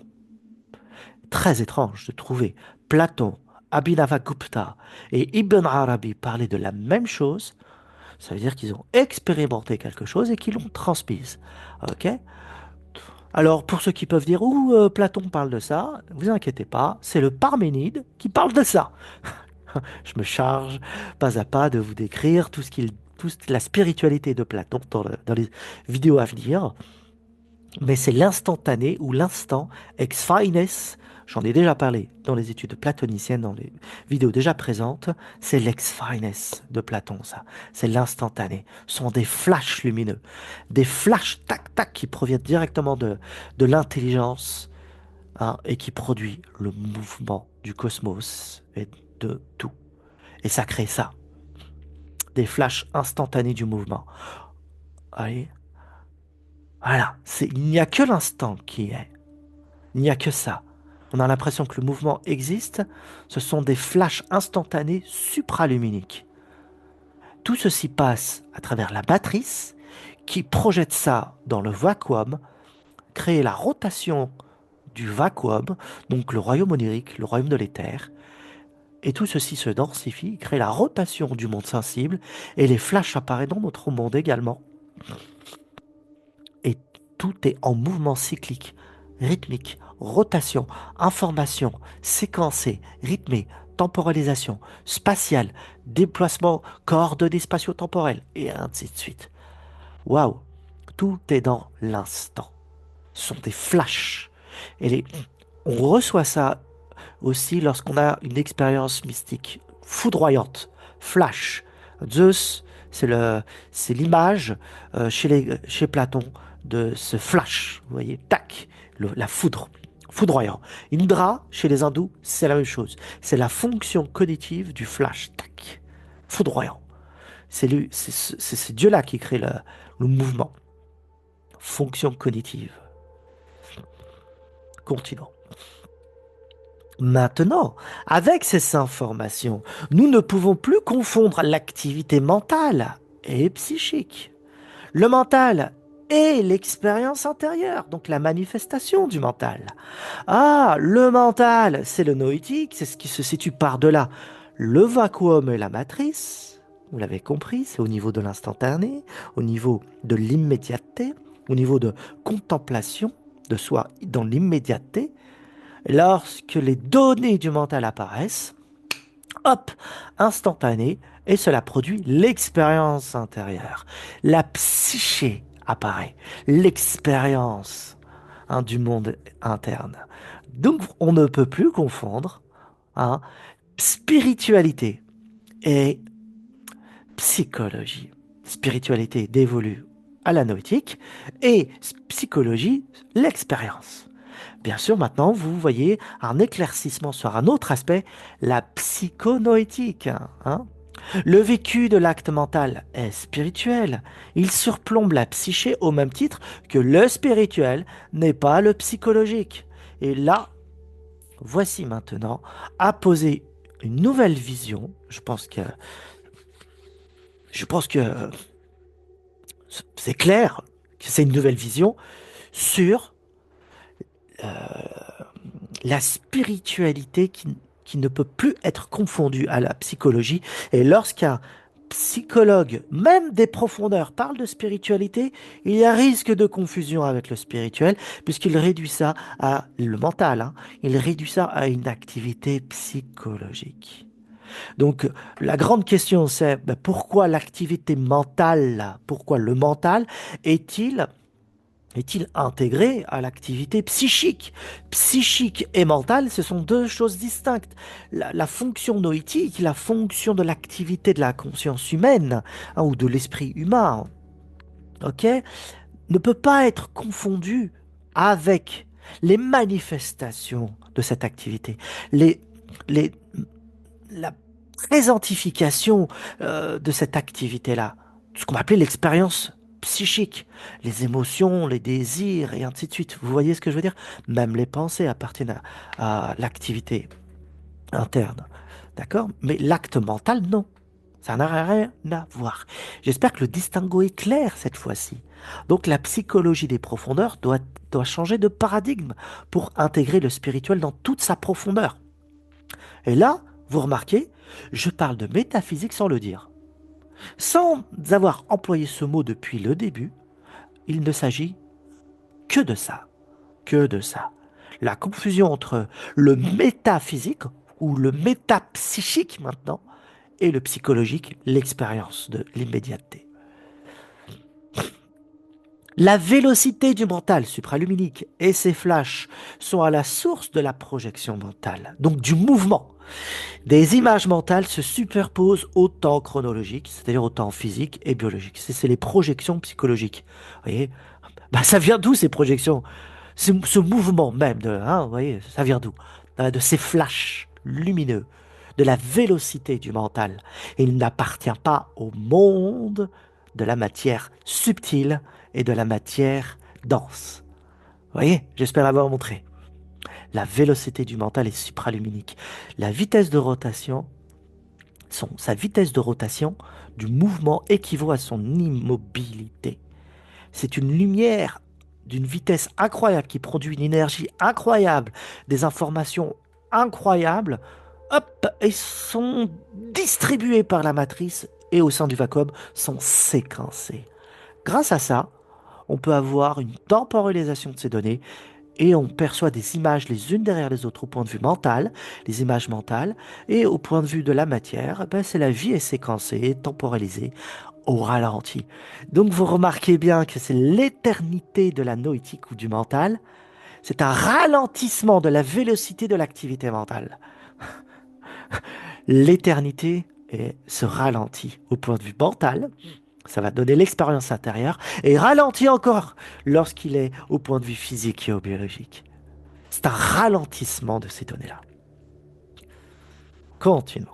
Très étrange de trouver Platon, Abhinavagupta et Ibn Arabi parler de la même chose. Ça veut dire qu'ils ont expérimenté quelque chose et qu'ils l'ont transmise. Ok? Alors, pour ceux qui peuvent dire, Platon parle de ça, vous inquiétez pas, c'est le Parménide qui parle de ça. Je me charge pas à pas de vous décrire toute la spiritualité de Platon dans les vidéos à venir. Mais c'est l'instantané ou l'instant ex fines. J'en ai déjà parlé dans les études platoniciennes, dans les vidéos déjà présentes. C'est l'ex fines de Platon, ça. C'est l'instantané. Ce sont des flashs lumineux. Des flashs tac-tac qui proviennent directement de l'intelligence, hein, et qui produit le mouvement du cosmos et de tout. Et ça crée ça. Des flashs instantanés du mouvement. Allez. Voilà. Il n'y a que l'instant qui est. Il n'y a que ça. On a l'impression que le mouvement existe. Ce sont des flashs instantanés supraluminiques. Tout ceci passe à travers la matrice qui projette ça dans le vacuum, crée la rotation du vacuum, donc le royaume onirique, le royaume de l'éther. Et tout ceci se densifie, crée la rotation du monde sensible et les flashs apparaissent dans notre monde également. Et tout est en mouvement cyclique, rythmique, rotation, information, séquencée, rythmée, temporalisation, spatiale, déplacement coordonné spatio-temporel, et ainsi de suite. Waouh! Tout est dans l'instant. Ce sont des flashs. On reçoit ça aussi lorsqu'on a une expérience mystique foudroyante, flash. Zeus, c'est l'image chez Platon de ce flash, vous voyez, tac, la foudre, foudroyant. Indra, chez les hindous, c'est la même chose. C'est la fonction cognitive du flash, tac, foudroyant. C'est ce Dieu-là qui crée le mouvement. Fonction cognitive. Continuons. Maintenant, avec ces informations, nous ne pouvons plus confondre l'activité mentale et psychique. Le mental est l'expérience intérieure, donc la manifestation du mental. Ah, le mental, c'est le noétique, c'est ce qui se situe par-delà le vacuum et la matrice. Vous l'avez compris, c'est au niveau de l'instantané, au niveau de l'immédiateté, au niveau de contemplation de soi dans l'immédiateté. Lorsque les données du mental apparaissent, hop, instantané, et cela produit l'expérience intérieure. La psyché apparaît, l'expérience, hein, du monde interne. Donc on ne peut plus confondre, hein, spiritualité et psychologie. Spiritualité dévolue à la noétique et psychologie, l'expérience. Bien sûr, maintenant, vous voyez un éclaircissement sur un autre aspect, la psychonoétique. Hein. Le vécu de l'acte mental est spirituel. Il surplombe la psyché au même titre que le spirituel n'est pas le psychologique. Et là, voici maintenant à poser une nouvelle vision. Je pense que c'est clair que c'est une nouvelle vision sur la spiritualité qui ne peut plus être confondue à la psychologie. Et lorsqu'un psychologue, même des profondeurs, parle de spiritualité, il y a risque de confusion avec le spirituel, puisqu'il réduit ça à le mental, hein. Il réduit ça à une activité psychologique. Donc, la grande question, c'est ben, pourquoi l'activité mentale, pourquoi le mental est-il est-il intégré à l'activité psychique? Psychique et mentale, ce sont deux choses distinctes. La fonction noétique, la fonction de l'activité de la conscience humaine, hein, ou de l'esprit humain, ok, ne peut pas être confondue avec les manifestations de cette activité. Les, les, la présentification de cette activité-là, ce qu'on va appeler l'expérience psychique, les émotions, les désirs et ainsi de suite. Vous voyez ce que je veux dire? Même les pensées appartiennent à l'activité interne. D'accord? Mais l'acte mental, non. Ça n'a rien à voir. J'espère que le distinguo est clair cette fois-ci. Donc la psychologie des profondeurs doit changer de paradigme pour intégrer le spirituel dans toute sa profondeur. Et là, vous remarquez, je parle de métaphysique sans le dire. Sans avoir employé ce mot depuis le début, il ne s'agit que de ça. Que de ça. La confusion entre le métaphysique ou le métapsychique maintenant et le psychologique, l'expérience de l'immédiateté. La vélocité du mental supraluminique et ses flashs sont à la source de la projection mentale, donc du mouvement. Des images mentales se superposent au temps chronologique, c'est-à-dire au temps physique et biologique. C'est les projections psychologiques. Vous voyez, bah, ça vient d'où ces projections? Ce mouvement même, vous voyez, ça vient d'où? De ces flashs lumineux, de la vélocité du mental. Et il n'appartient pas au monde de la matière subtile et de la matière dense. Vous voyez, j'espère l'avoir montré. La vélocité du mental est supraluminique. La vitesse de rotation, sa vitesse de rotation du mouvement équivaut à son immobilité. C'est une lumière d'une vitesse incroyable qui produit une énergie incroyable, des informations incroyables, hop, et sont distribuées par la matrice et au sein du vacuum sont séquencées. Grâce à ça, on peut avoir une temporalisation de ces données et on perçoit des images les unes derrière les autres au point de vue mental, les images mentales, et au point de vue de la matière, ben c'est la vie est séquencée, temporalisée, au ralenti. Donc vous remarquez bien que c'est l'éternité de la noétique ou du mental, c'est un ralentissement de la vélocité de l'activité mentale. L'éternité se ralentit au point de vue mental, ça va donner l'expérience intérieure, et ralentit encore lorsqu'il est au point de vue physique et biologique. C'est un ralentissement de ces données-là. Continuons.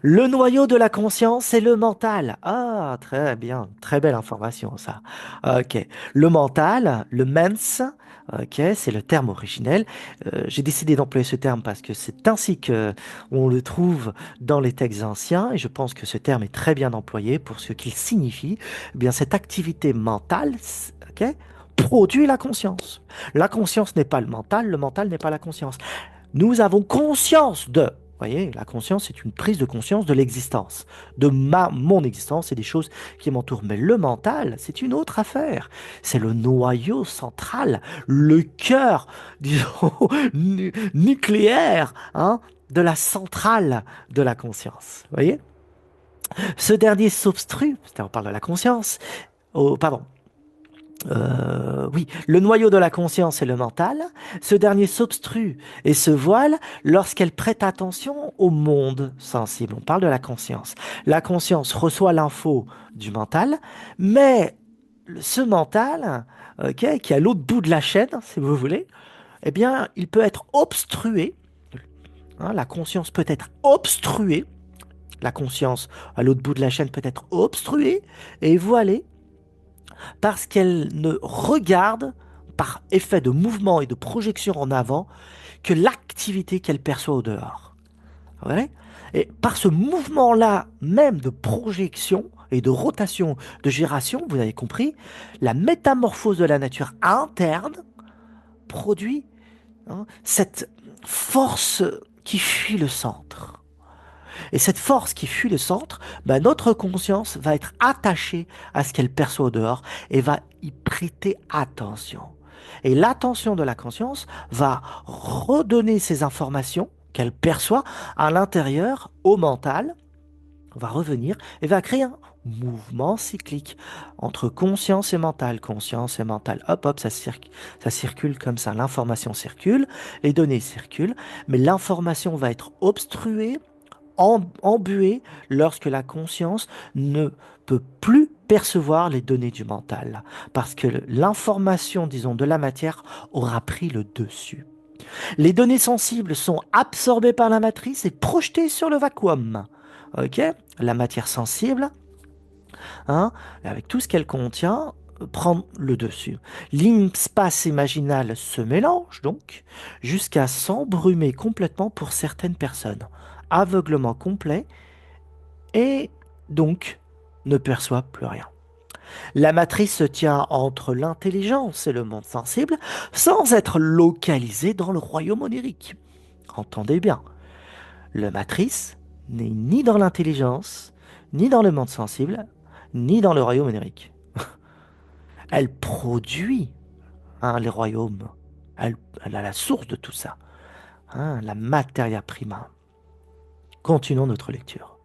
Le noyau de la conscience, c'est le mental. Ah, très bien, très belle information ça. Ok, le mental, le mens, ok, c'est le terme originel. J'ai décidé d'employer ce terme parce que c'est ainsi que on le trouve dans les textes anciens et je pense que ce terme est très bien employé pour ce qu'il signifie. Eh bien, cette activité mentale, ok, produit la conscience. La conscience n'est pas le mental n'est pas la conscience. Nous avons conscience de. Vous voyez, la conscience, c'est une prise de conscience de l'existence, de mon existence et des choses qui m'entourent. Mais le mental, c'est une autre affaire. C'est le noyau central, le cœur, disons, nucléaire, hein, de la centrale de la conscience. Vous voyez? Ce dernier s'obstrue, c'est-à-dire on parle de la conscience, pardon, oui, le noyau de la conscience est le mental. Ce dernier s'obstrue et se voile lorsqu'elle prête attention au monde sensible. On parle de la conscience. La conscience reçoit l'info du mental, mais ce mental, ok, qui est à l'autre bout de la chaîne, si vous voulez, eh bien, il peut être obstrué. Hein, la conscience peut être obstruée. La conscience à l'autre bout de la chaîne peut être obstruée et voilée parce qu'elle ne regarde, par effet de mouvement et de projection en avant, que l'activité qu'elle perçoit au dehors. Vous voyez. Et par ce mouvement-là même de projection et de rotation, de gyration, vous avez compris, la métamorphose de la nature interne produit cette force qui fuit le centre. Et cette force qui fuit le centre, ben, notre conscience va être attachée à ce qu'elle perçoit au dehors et va y prêter attention. Et l'attention de la conscience va redonner ces informations qu'elle perçoit à l'intérieur, au mental, va revenir et va créer un mouvement cyclique entre conscience et mental. Hop, hop, ça circule comme ça. L'information circule, les données circulent, mais l'information va être obstruée embué lorsque la conscience ne peut plus percevoir les données du mental, parce que l'information, disons, de la matière aura pris le dessus. Les données sensibles sont absorbées par la matrice et projetées sur le vacuum. Ok. La matière sensible, hein, avec tout ce qu'elle contient, prend le dessus. L'espace imaginal se mélange donc jusqu'à s'embrumer complètement pour certaines personnes. Aveuglement complet et donc ne perçoit plus rien. La matrice se tient entre l'intelligence et le monde sensible sans être localisée dans le royaume onirique. Entendez bien, la matrice n'est ni dans l'intelligence, ni dans le monde sensible, ni dans le royaume onirique. Elle produit les royaumes. Elle a la source de tout ça, la materia prima. Continuons notre lecture.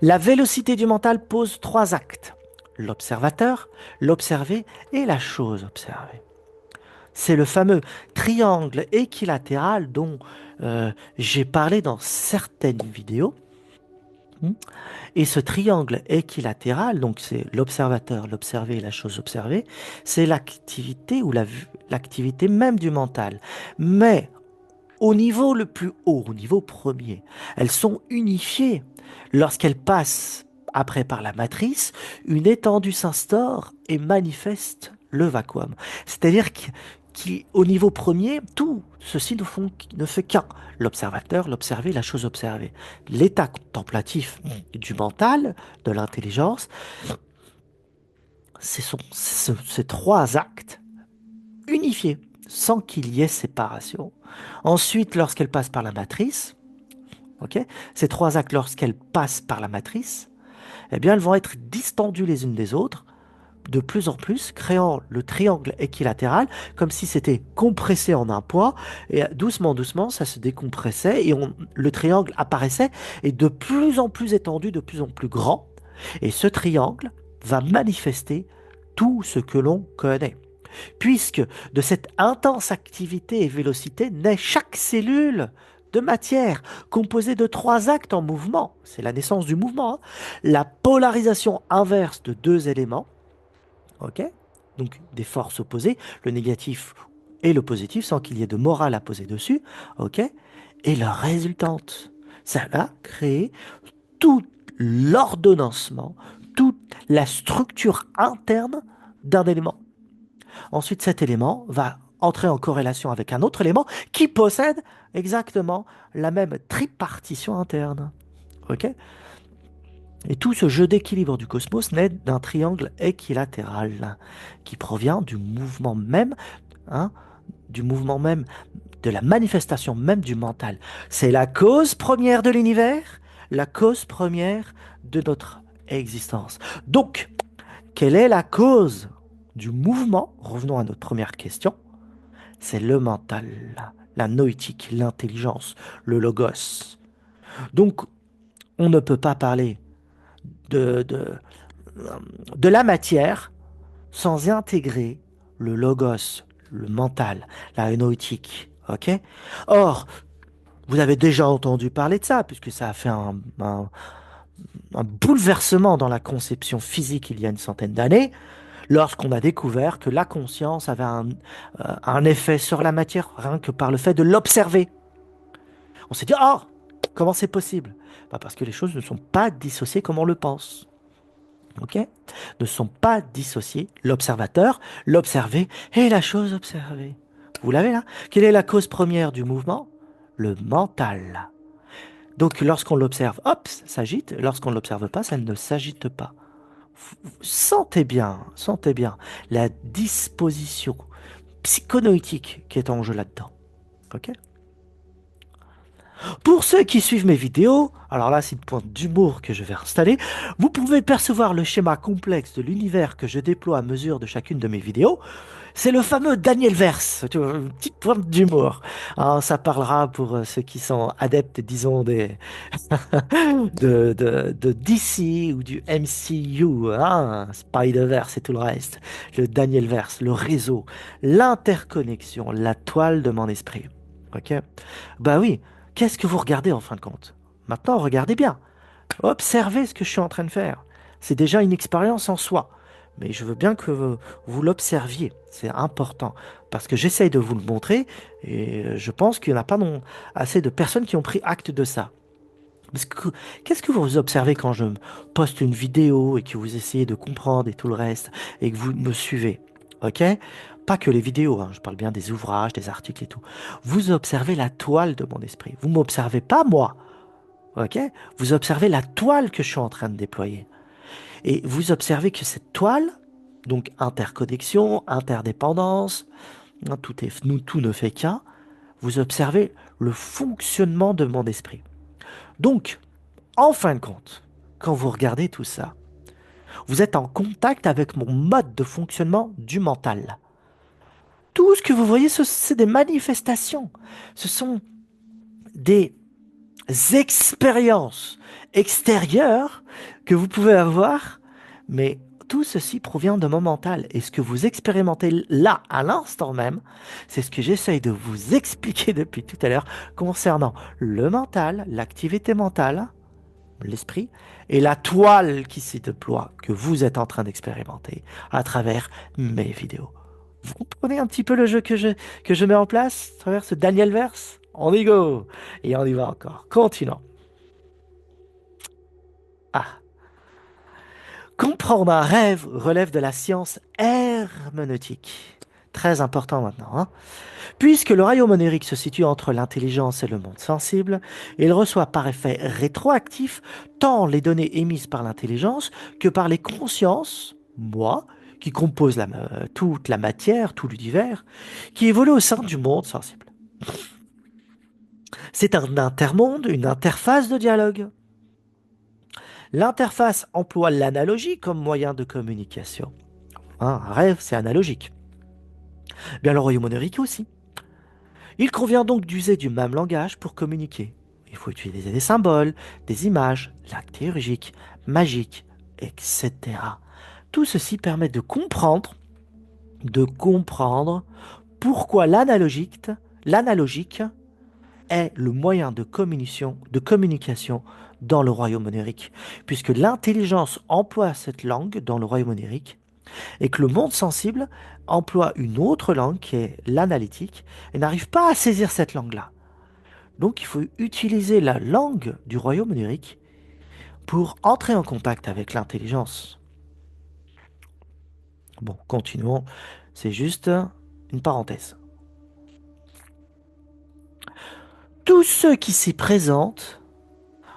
La vélocité du mental pose trois actes. L'observateur, l'observé et la chose observée. C'est le fameux triangle équilatéral dont j'ai parlé dans certaines vidéos. Et ce triangle équilatéral, donc c'est l'observateur, l'observé et la chose observée, c'est l'activité ou l'activité même du mental. Mais au niveau le plus haut, au niveau premier, elles sont unifiées. Lorsqu'elles passent après par la matrice, une étendue s'instaure et manifeste le vacuum. C'est-à-dire qu'au niveau premier, tout ceci ne fait qu'un. L'observateur, l'observé, la chose observée. L'état contemplatif du mental, de l'intelligence, ces trois actes unifiés, sans qu'il y ait séparation. Ensuite, lorsqu'elle passe par la matrice, ces trois actes, lorsqu'elles passent par la matrice, eh bien, elles vont être distendues les unes des autres, de plus en plus, créant le triangle équilatéral, comme si c'était compressé en un point, et doucement, doucement, ça se décompressait, et le triangle apparaissait, et de plus en plus étendu, de plus en plus grand, et ce triangle va manifester tout ce que l'on connaît. Puisque de cette intense activité et vélocité naît chaque cellule de matière, composée de trois actes en mouvement. C'est la naissance du mouvement. La polarisation inverse de deux éléments, donc des forces opposées, le négatif et le positif, sans qu'il y ait de morale à poser dessus, et leur résultante. Ça va créer tout l'ordonnancement, toute la structure interne d'un élément. Ensuite, cet élément va entrer en corrélation avec un autre élément qui possède exactement la même tripartition interne. Et tout ce jeu d'équilibre du cosmos naît d'un triangle équilatéral qui provient du mouvement même, du mouvement même, de la manifestation même du mental. C'est la cause première de l'univers, la cause première de notre existence. Donc, quelle est la cause du mouvement? Revenons à notre première question. C'est le mental, la noétique, l'intelligence, le logos. Donc, on ne peut pas parler de la matière sans intégrer le logos, le mental, la noétique. Or, vous avez déjà entendu parler de ça, puisque ça a fait un bouleversement dans la conception physique il y a une centaine d'années, lorsqu'on a découvert que la conscience avait un effet sur la matière, rien que par le fait de l'observer. On s'est dit, oh, comment c'est possible? Parce que les choses ne sont pas dissociées comme on le pense. Ne sont pas dissociées l'observateur, l'observé et la chose observée. Vous l'avez là? Quelle est la cause première du mouvement? le mental. Donc lorsqu'on l'observe, hop, ça s'agite. Lorsqu'on ne l'observe pas, ça ne s'agite pas. Sentez bien la disposition psychonoïtique qui est en jeu là-dedans. Ok. Pour ceux qui suivent mes vidéos, alors là c'est une pointe d'humour que je vais installer, vous pouvez percevoir le schéma complexe de l'univers que je déploie à mesure de chacune de mes vidéos. C'est le fameux Daniel Verse, tu vois, une petite pointe d'humour. Alors, ça parlera pour ceux qui sont adeptes, disons, de DC ou du MCU, hein, Spider-Verse et tout le reste. Le Daniel Verse, le réseau, l'interconnexion, la toile de mon esprit. Ok? Bah oui, qu'est-ce que vous regardez en fin de compte? Maintenant, regardez bien. Observez ce que je suis en train de faire. C'est déjà une expérience en soi. Mais je veux bien que vous l'observiez. C'est important. Parce que j'essaye de vous le montrer et je pense qu'il n'y en a pas non assez de personnes qui ont pris acte de ça. Parce que, qu'est-ce que vous observez quand je poste une vidéo et que vous essayez de comprendre et tout le reste et que vous me suivez? Ok? Pas que les vidéos, hein, je parle bien des ouvrages, des articles et tout. Vous observez la toile de mon esprit. Vous m'observez pas moi. Ok? Vous observez la toile que je suis en train de déployer. Et vous observez que cette toile, donc interconnexion, interdépendance, hein, tout ne fait qu'un, vous observez le fonctionnement de mon esprit. Donc, en fin de compte, quand vous regardez tout ça, vous êtes en contact avec mon mode de fonctionnement du mental. Tout ce que vous voyez, c'est des manifestations. Ce sont des expériences extérieures que vous pouvez avoir, mais tout ceci provient de mon mental. Et ce que vous expérimentez là, à l'instant même, c'est ce que j'essaye de vous expliquer depuis tout à l'heure concernant le mental, l'activité mentale, l'esprit, et la toile qui s'y déploie, que vous êtes en train d'expérimenter à travers mes vidéos. Vous comprenez un petit peu le jeu que je mets en place à travers ce Daniel Verse? On y go! Et on y va encore. Continuons. Ah. Comprendre un rêve relève de la science herméneutique. Très important maintenant, hein. Puisque le royaume onirique se situe entre l'intelligence et le monde sensible, il reçoit par effet rétroactif tant les données émises par l'intelligence que par les consciences, moi, qui composent toute la matière, tout l'univers, qui évolue au sein du monde sensible. C'est un intermonde, une interface de dialogue. L'interface emploie l'analogie comme moyen de communication. Hein, un rêve, c'est analogique. Bien, le royaume onirique aussi. Il convient donc d'user du même langage pour communiquer. Il faut utiliser des symboles, des images, lactérgiques, magiques, etc. Tout ceci permet de comprendre pourquoi l'analogique est le moyen de communication dans le royaume onirique, puisque l'intelligence emploie cette langue dans le royaume onirique et que le monde sensible emploie une autre langue qui est l'analytique et n'arrive pas à saisir cette langue-là. Donc il faut utiliser la langue du royaume onirique pour entrer en contact avec l'intelligence. Bon, continuons. C'est juste une parenthèse. Tous ceux qui s'y présentent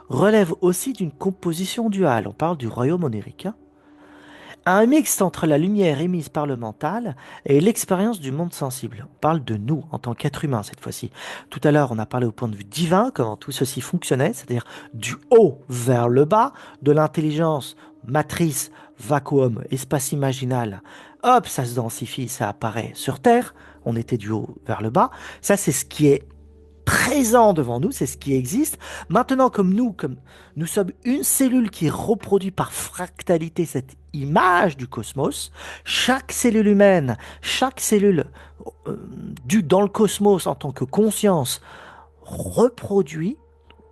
relèvent aussi d'une composition duale. On parle du royaume onirique, hein. Un mixte entre la lumière émise par le mental et l'expérience du monde sensible. On parle de nous en tant qu'être humain cette fois-ci. Tout à l'heure, on a parlé au point de vue divin, comment tout ceci fonctionnait, c'est-à-dire du haut vers le bas, de l'intelligence, matrice, vacuum, espace imaginal. Hop, ça se densifie, ça apparaît sur Terre. On était du haut vers le bas. Ça, c'est ce qui est présent devant nous, c'est ce qui existe. Maintenant, comme nous sommes une cellule qui reproduit par fractalité cette image du cosmos, chaque cellule humaine, chaque cellule euh, dans le cosmos en tant que conscience reproduit,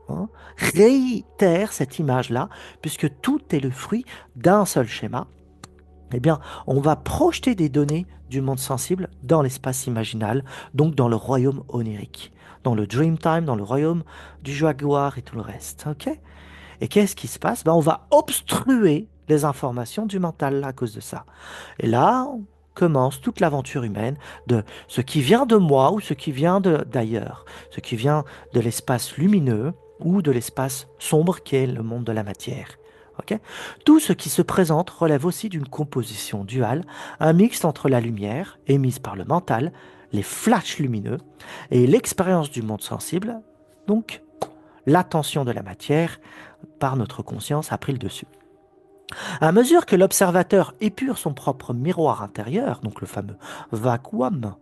hein, réitère cette image-là, puisque tout est le fruit d'un seul schéma. Eh bien, on va projeter des données du monde sensible dans l'espace imaginal, donc dans le royaume onirique, dans le Dreamtime, dans le royaume du jaguar et tout le reste. Ok? Et qu'est-ce qui se passe? Ben, on va obstruer les informations du mental à cause de ça. Et là, commence toute l'aventure humaine de ce qui vient de moi ou ce qui vient d'ailleurs, ce qui vient de l'espace lumineux ou de l'espace sombre qui est le monde de la matière. Ok. Tout ce qui se présente relève aussi d'une composition duale, un mix entre la lumière émise par le mental, les flashs lumineux et l'expérience du monde sensible, donc l'attention de la matière par notre conscience a pris le dessus. À mesure que l'observateur épure son propre miroir intérieur, donc le fameux vacuum,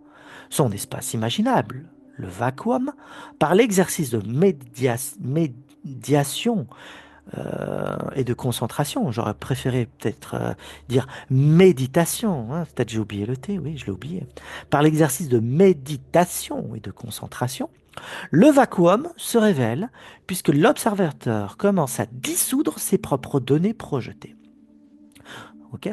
son espace imaginable, le vacuum, par l'exercice de médiation et de concentration, j'aurais préféré peut-être dire méditation, hein, peut-être j'ai oublié le T, oui, je l'ai oublié, par l'exercice de méditation et de concentration, le vacuum se révèle puisque l'observateur commence à dissoudre ses propres données projetées. Ok.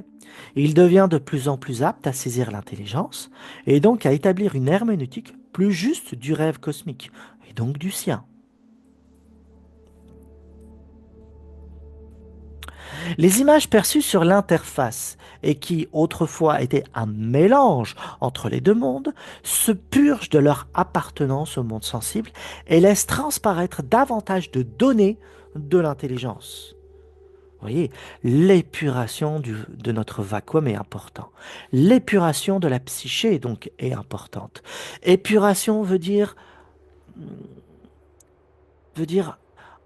Il devient de plus en plus apte à saisir l'intelligence et donc à établir une herméneutique plus juste du rêve cosmique et donc du sien. Les images perçues sur l'interface et qui autrefois étaient un mélange entre les deux mondes se purgent de leur appartenance au monde sensible et laissent transparaître davantage de données de l'intelligence. Vous voyez, l'épuration de notre vacuum est importante. L'épuration de la psyché, donc, est importante. Épuration veut dire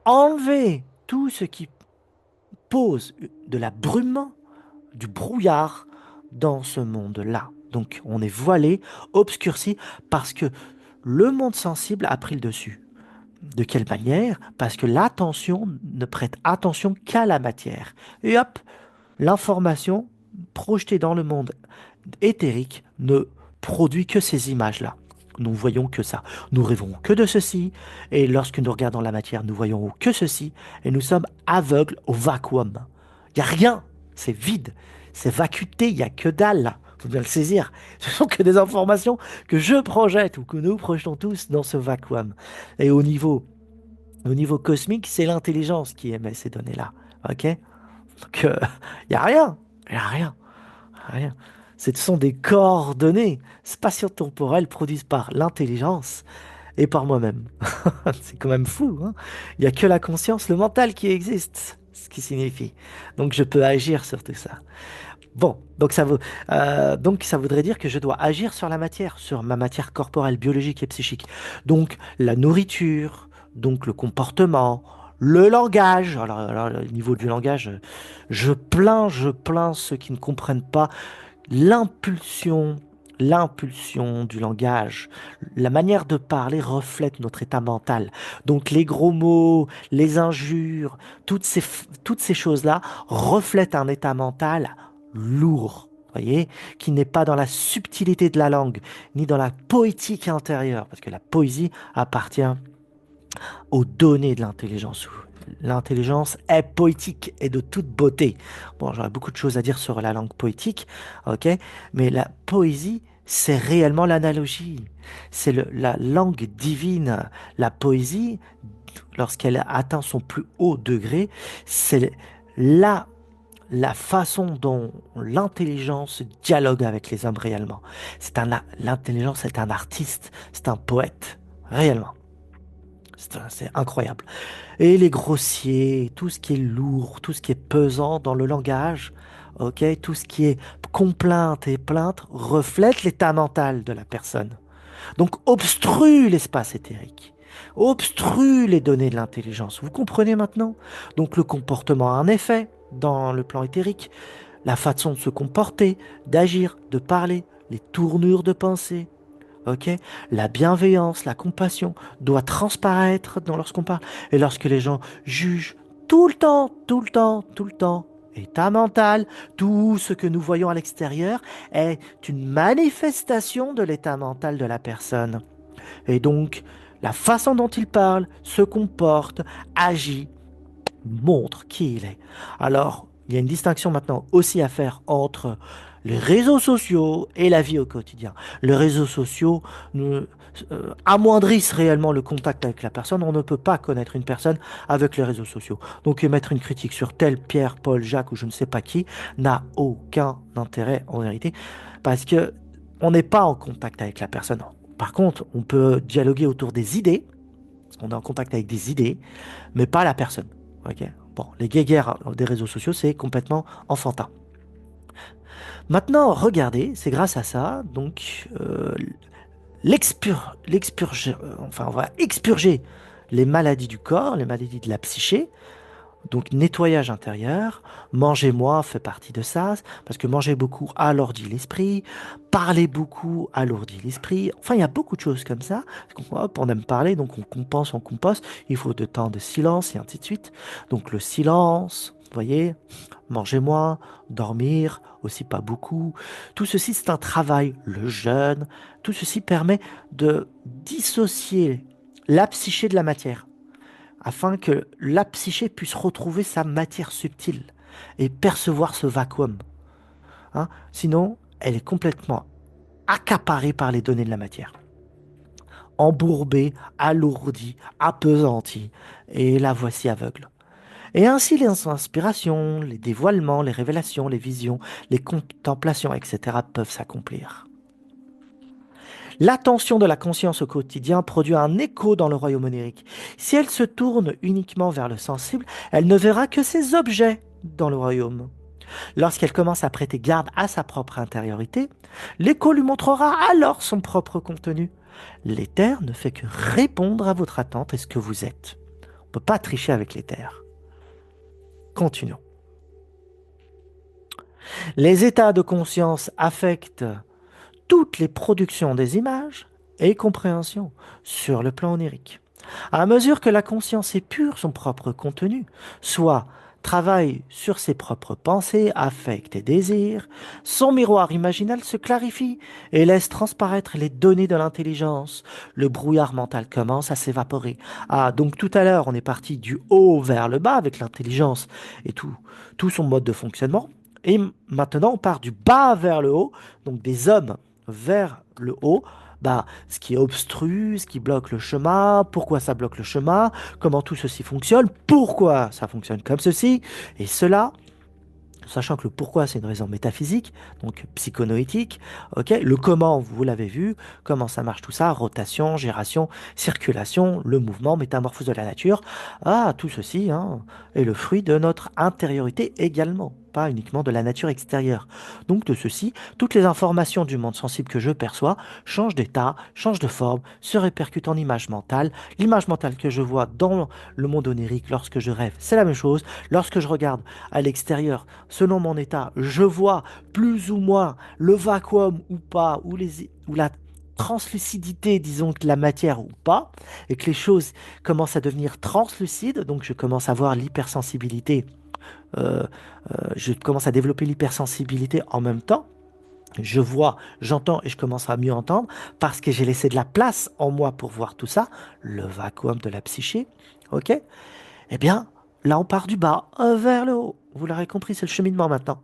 enlever tout ce qui pose de la brume, du brouillard dans ce monde-là. Donc, on est voilé, obscurci, parce que le monde sensible a pris le dessus. De quelle manière? Parce que l'attention ne prête attention qu'à la matière. Et hop, l'information projetée dans le monde éthérique ne produit que ces images-là. Nous voyons que ça. Nous rêvons que de ceci, et lorsque nous regardons la matière, nous voyons que ceci, et nous sommes aveugles au vacuum. Il n'y a rien, c'est vide, c'est vacuité, il n'y a que dalle. Il faut bien le saisir. Ce sont que des informations que je projette ou que nous projetons tous dans ce vacuum. Et au niveau cosmique, c'est l'intelligence qui émet ces données-là. Ok? Donc, il n'y a rien. Il n'y a rien. Rien. Ce sont des coordonnées spatio-temporelles produites par l'intelligence et par moi-même. C'est quand même fou, hein? Il n'y a que la conscience, le mental qui existe, ce qui signifie. Donc je peux agir sur tout ça. Bon, donc ça voudrait dire que je dois agir sur la matière, sur ma matière corporelle, biologique et psychique. Donc la nourriture, donc le comportement, le langage. Alors, au niveau du langage, je plains ceux qui ne comprennent pas l'impulsion, l'impulsion du langage, la manière de parler reflète notre état mental. Donc les gros mots, les injures, toutes ces choses-là reflètent un état mental lourd, voyez, qui n'est pas dans la subtilité de la langue, ni dans la poétique intérieure, parce que la poésie appartient aux données de l'intelligence. L'intelligence est poétique et de toute beauté. Bon, j'aurais beaucoup de choses à dire sur la langue poétique, ok, mais la poésie, c'est réellement l'analogie. C'est la langue divine. La poésie, lorsqu'elle atteint son plus haut degré, c'est la façon dont l'intelligence dialogue avec les hommes réellement. L'intelligence est un artiste, c'est un poète, réellement. C'est incroyable. Et les grossiers, tout ce qui est lourd, tout ce qui est pesant dans le langage, ok, tout ce qui est complainte et plainte reflète l'état mental de la personne. Donc obstrue l'espace éthérique, obstrue les données de l'intelligence. Vous comprenez maintenant? Donc le comportement a un effet dans le plan éthérique, la façon de se comporter, d'agir, de parler, les tournures de pensée. Ok, la bienveillance, la compassion doit transparaître lorsqu'on parle. Et lorsque les gens jugent tout le temps, tout le temps, tout le temps, état mental, tout ce que nous voyons à l'extérieur est une manifestation de l'état mental de la personne. Et donc, la façon dont il parle, se comporte, agit, montre qui il est. Alors, il y a une distinction maintenant aussi à faire entre les réseaux sociaux et la vie au quotidien. Les réseaux sociaux amoindrissent réellement le contact avec la personne. On ne peut pas connaître une personne avec les réseaux sociaux. Donc émettre une critique sur tel Pierre, Paul, Jacques ou je ne sais pas qui n'a aucun intérêt en vérité parce que on n'est pas en contact avec la personne. Par contre, on peut dialoguer autour des idées, parce qu'on est en contact avec des idées, mais pas la personne. Ok. Bon, les guéguerres des réseaux sociaux, c'est complètement enfantin. Maintenant, regardez, c'est grâce à ça, donc enfin, on va expurger les maladies du corps, les maladies de la psyché. Donc nettoyage intérieur, manger moins fait partie de ça, parce que manger beaucoup alourdit l'esprit, parler beaucoup alourdit l'esprit. Enfin, il y a beaucoup de choses comme ça. Hop, on aime parler, donc on compense, on composte. Il faut de temps de silence et ainsi de suite. Donc le silence, vous voyez, manger moins, dormir, aussi pas beaucoup. Tout ceci, c'est un travail. Le jeûne, tout ceci permet de dissocier la psyché de la matière afin que la psyché puisse retrouver sa matière subtile et percevoir ce vacuum. Hein. Sinon, elle est complètement accaparée par les données de la matière, embourbée, alourdie, appesantie, et la voici aveugle. Et ainsi les inspirations, les dévoilements, les révélations, les visions, les contemplations, etc. peuvent s'accomplir. L'attention de la conscience au quotidien produit un écho dans le royaume onirique. Si elle se tourne uniquement vers le sensible, elle ne verra que ses objets dans le royaume. Lorsqu'elle commence à prêter garde à sa propre intériorité, l'écho lui montrera alors son propre contenu. L'éther ne fait que répondre à votre attente et ce que vous êtes. On ne peut pas tricher avec l'éther. Continuons. Les états de conscience affectent toutes les productions des images et compréhensions sur le plan onirique. À mesure que la conscience épure son propre contenu, soit travaille sur ses propres pensées, affects et désirs, son miroir imaginal se clarifie et laisse transparaître les données de l'intelligence. Le brouillard mental commence à s'évaporer. Ah, donc tout à l'heure, on est parti du haut vers le bas avec l'intelligence et tout son mode de fonctionnement. Et maintenant, on part du bas vers le haut, donc des hommes vers le haut, bah, ce qui obstrue, ce qui bloque le chemin, pourquoi ça bloque le chemin, comment tout ceci fonctionne, pourquoi ça fonctionne comme ceci, et cela, sachant que le pourquoi c'est une raison métaphysique, donc psychonoïtique, ok, le comment, vous l'avez vu, comment ça marche tout ça, rotation, gération, circulation, le mouvement, métamorphose de la nature, ah, tout ceci hein, est le fruit de notre intériorité également, pas uniquement de la nature extérieure. Donc de ceci, toutes les informations du monde sensible que je perçois changent d'état, changent de forme, se répercutent en image mentale. L'image mentale que je vois dans le monde onirique lorsque je rêve, c'est la même chose. Lorsque je regarde à l'extérieur, selon mon état, je vois plus ou moins le vacuum ou pas, ou la translucidité, disons, de la matière ou pas, et que les choses commencent à devenir translucides, donc je commence à voir l'hypersensibilité, euh, je commence à développer l'hypersensibilité en même temps. Je vois, j'entends et je commence à mieux entendre parce que j'ai laissé de la place en moi pour voir tout ça, le vacuum de la psyché, ok? Eh bien, là, on part du bas vers le haut. Vous l'aurez compris, c'est le cheminement maintenant.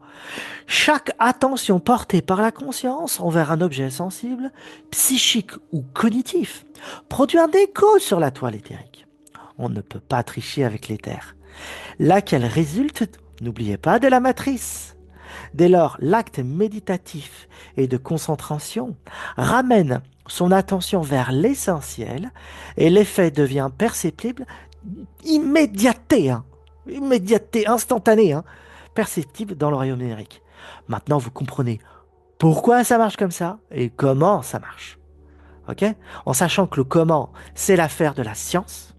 Chaque attention portée par la conscience envers un objet sensible, psychique ou cognitif, produit un écho sur la toile éthérique. On ne peut pas tricher avec l'éther. Laquelle résulte, n'oubliez pas, de la matrice. Dès lors, l'acte méditatif et de concentration ramène son attention vers l'essentiel et l'effet devient perceptible immédiaté, hein, immédiaté, instantané, hein, perceptible dans le royaume numérique. Maintenant, vous comprenez pourquoi ça marche comme ça et comment ça marche. Ok? En sachant que le comment, c'est l'affaire de la science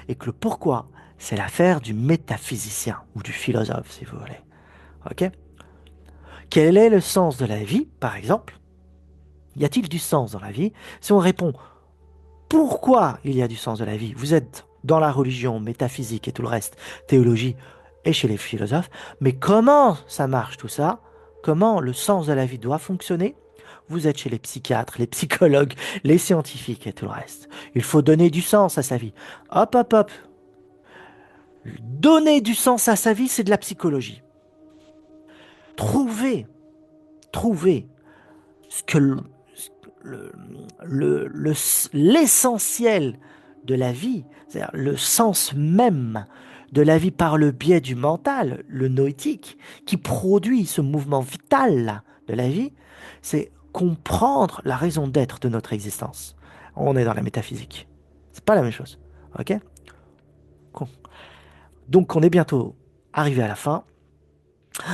et que le pourquoi, c'est l'affaire du métaphysicien ou du philosophe, si vous voulez. Ok? Quel est le sens de la vie, par exemple? Y a-t-il du sens dans la vie? Si on répond pourquoi il y a du sens de la vie, vous êtes dans la religion, métaphysique et tout le reste, théologie et chez les philosophes, mais comment ça marche tout ça? Comment le sens de la vie doit fonctionner? Vous êtes chez les psychiatres, les psychologues, les scientifiques et tout le reste. Il faut donner du sens à sa vie. Hop, hop, hop. Donner du sens à sa vie, c'est de la psychologie. Trouver trouver ce que l'essentiel de la vie, c'est-à-dire le sens même de la vie par le biais du mental, le noétique, qui produit ce mouvement vital de la vie, c'est comprendre la raison d'être de notre existence. On est dans la métaphysique. C'est pas la même chose. Ok? Donc on est bientôt arrivé à la fin.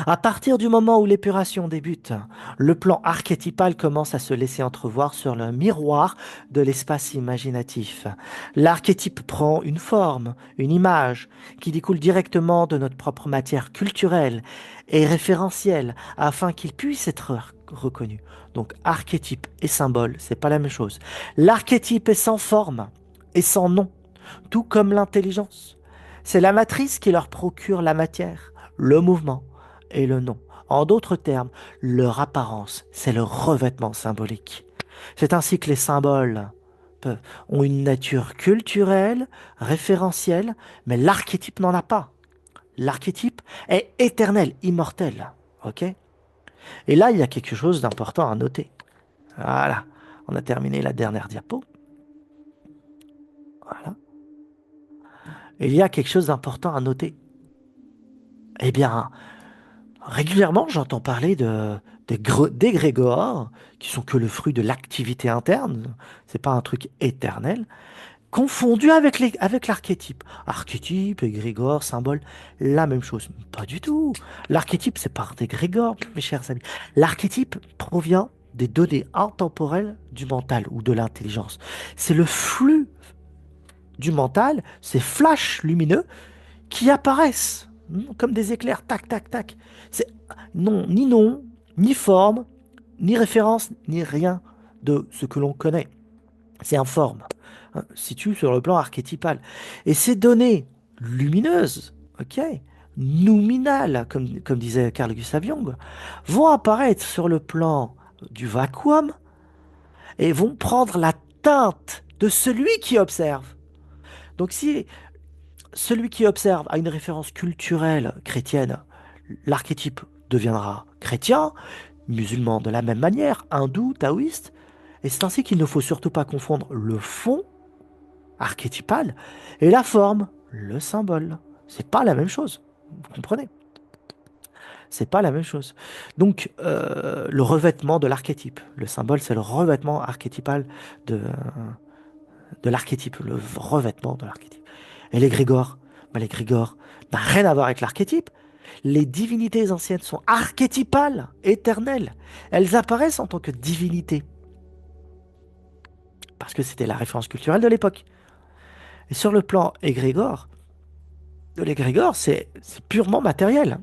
À partir du moment où l'épuration débute, le plan archétypal commence à se laisser entrevoir sur le miroir de l'espace imaginatif. L'archétype prend une forme, une image, qui découle directement de notre propre matière culturelle et référentielle, afin qu'il puisse être reconnu. Donc archétype et symbole, c'est pas la même chose. L'archétype est sans forme et sans nom, tout comme l'intelligence. C'est la matrice qui leur procure la matière, le mouvement et le nom. En d'autres termes, leur apparence, c'est le revêtement symbolique. C'est ainsi que les symboles ont une nature culturelle, référentielle, mais l'archétype n'en a pas. L'archétype est éternel, immortel. Ok? Et là, il y a quelque chose d'important à noter. Voilà, on a terminé la dernière diapo. Voilà. Et il y a quelque chose d'important à noter. Eh bien, régulièrement, j'entends parler d'égrégores qui sont que le fruit de l'activité interne. C'est pas un truc éternel. Confondu avec l'archétype. Archétype, égrégore, symbole, la même chose. Pas du tout. L'archétype, c'est pas d'égrégore, mes chers amis. L'archétype provient des données intemporelles du mental ou de l'intelligence. C'est le flux du mental, ces flashs lumineux qui apparaissent comme des éclairs, tac, tac, tac. C'est nom, ni forme, ni référence, ni rien de ce que l'on connaît. C'est informe, hein, situe sur le plan archétypal. Et ces données lumineuses, ok, nominales, comme disait Carl Gustav Jung, vont apparaître sur le plan du vacuum et vont prendre la teinte de celui qui observe. Donc si celui qui observe a une référence culturelle chrétienne, l'archétype deviendra chrétien, musulman de la même manière, hindou, taoïste, et c'est ainsi qu'il ne faut surtout pas confondre le fond archétypal et la forme, le symbole. C'est pas la même chose, vous comprenez? C'est pas la même chose. Donc, le revêtement de l'archétype, le symbole, c'est le revêtement archétypal de l'archétype, le revêtement de l'archétype. Et l'égrégore, l'égrégore n'a rien à voir avec l'archétype. Les divinités anciennes sont archétypales, éternelles. Elles apparaissent en tant que divinités. Parce que c'était la référence culturelle de l'époque. Et sur le plan égrégore, de l'égrégore, c'est purement matériel.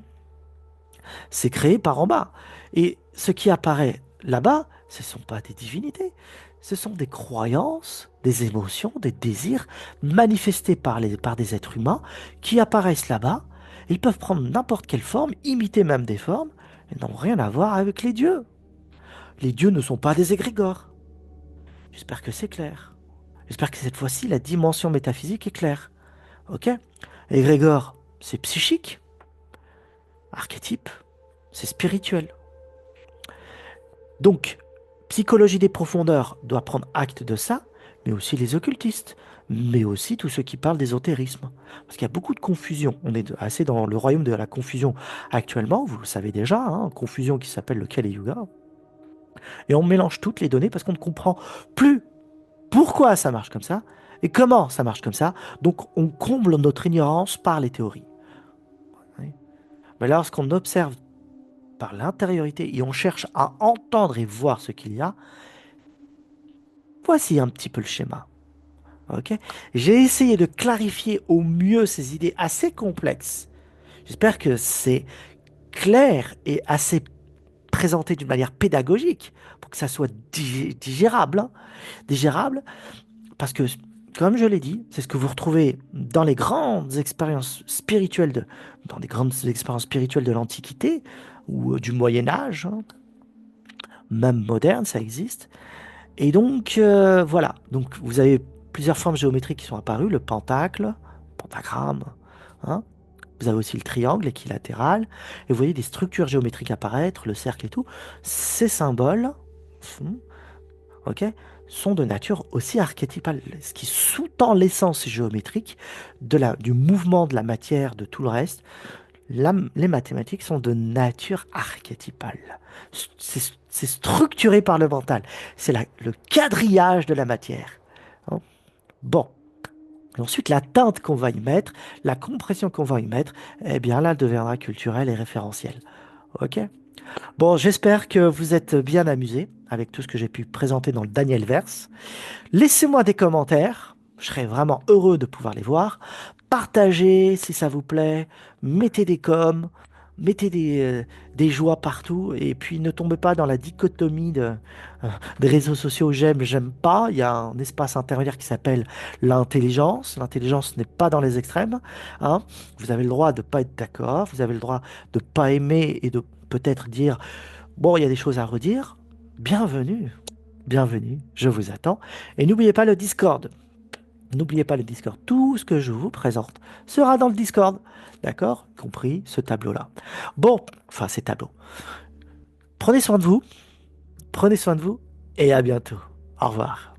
C'est créé par en bas. Et ce qui apparaît là-bas, ce ne sont pas des divinités. Ce sont des croyances, des émotions, des désirs manifestés par des êtres humains qui apparaissent là-bas. Ils peuvent prendre n'importe quelle forme, imiter même des formes, et n'ont rien à voir avec les dieux. Les dieux ne sont pas des égrégores. J'espère que c'est clair. J'espère que cette fois-ci, la dimension métaphysique est claire. Ok? Égrégore, c'est psychique. Archétype, c'est spirituel. Donc, psychologie des profondeurs doit prendre acte de ça, mais aussi les occultistes, mais aussi tous ceux qui parlent d'ésotérisme. Parce qu'il y a beaucoup de confusion. On est assez dans le royaume de la confusion actuellement, vous le savez déjà, hein, confusion qui s'appelle le Kali Yuga. Et on mélange toutes les données parce qu'on ne comprend plus pourquoi ça marche comme ça et comment ça marche comme ça. Donc on comble notre ignorance par les théories. Oui. Mais lorsqu'on observe par l'intériorité et on cherche à entendre et voir ce qu'il y a, voici un petit peu le schéma. Ok. J'ai essayé de clarifier au mieux ces idées assez complexes. J'espère que c'est clair et assez présenté d'une manière pédagogique pour que ça soit digérable, hein. Digérable, parce que, comme je l'ai dit, c'est ce que vous retrouvez dans les grandes expériences spirituelles dans les grandes expériences spirituelles de l'Antiquité ou du Moyen Âge, hein. Même moderne, ça existe. Et donc, voilà. Donc, vous avez plusieurs formes géométriques qui sont apparues, le pentacle, pentagramme, hein. Vous avez aussi le triangle équilatéral. Et vous voyez des structures géométriques apparaître, le cercle et tout. Ces symboles, hmm, ok, sont de nature aussi archétypale, ce qui sous-tend l'essence géométrique du mouvement de la matière, de tout le reste. Les mathématiques sont de nature archétypale. C'est structuré par le mental. C'est le quadrillage de la matière. Hein. Bon. Et ensuite, la teinte qu'on va y mettre, la compression qu'on va y mettre, eh bien là, elle deviendra culturelle et référentielle. OK? Bon, j'espère que vous êtes bien amusés avec tout ce que j'ai pu présenter dans le Daniel Verse. Laissez-moi des commentaires. Je serais vraiment heureux de pouvoir les voir. Partagez si ça vous plaît. Mettez des coms. Mettez des joies partout. Et puis ne tombez pas dans la dichotomie des réseaux sociaux j'aime, j'aime pas. Il y a un espace intermédiaire qui s'appelle l'intelligence. L'intelligence n'est pas dans les extrêmes. Hein. Vous avez le droit de ne pas être d'accord. Vous avez le droit de ne pas aimer et de peut-être dire, bon, il y a des choses à redire. Bienvenue. Bienvenue, je vous attends. Et n'oubliez pas le Discord. N'oubliez pas le Discord. Tout ce que je vous présente sera dans le Discord. D'accord? Y compris ce tableau-là. Bon, enfin ces tableaux. Prenez soin de vous et à bientôt. Au revoir.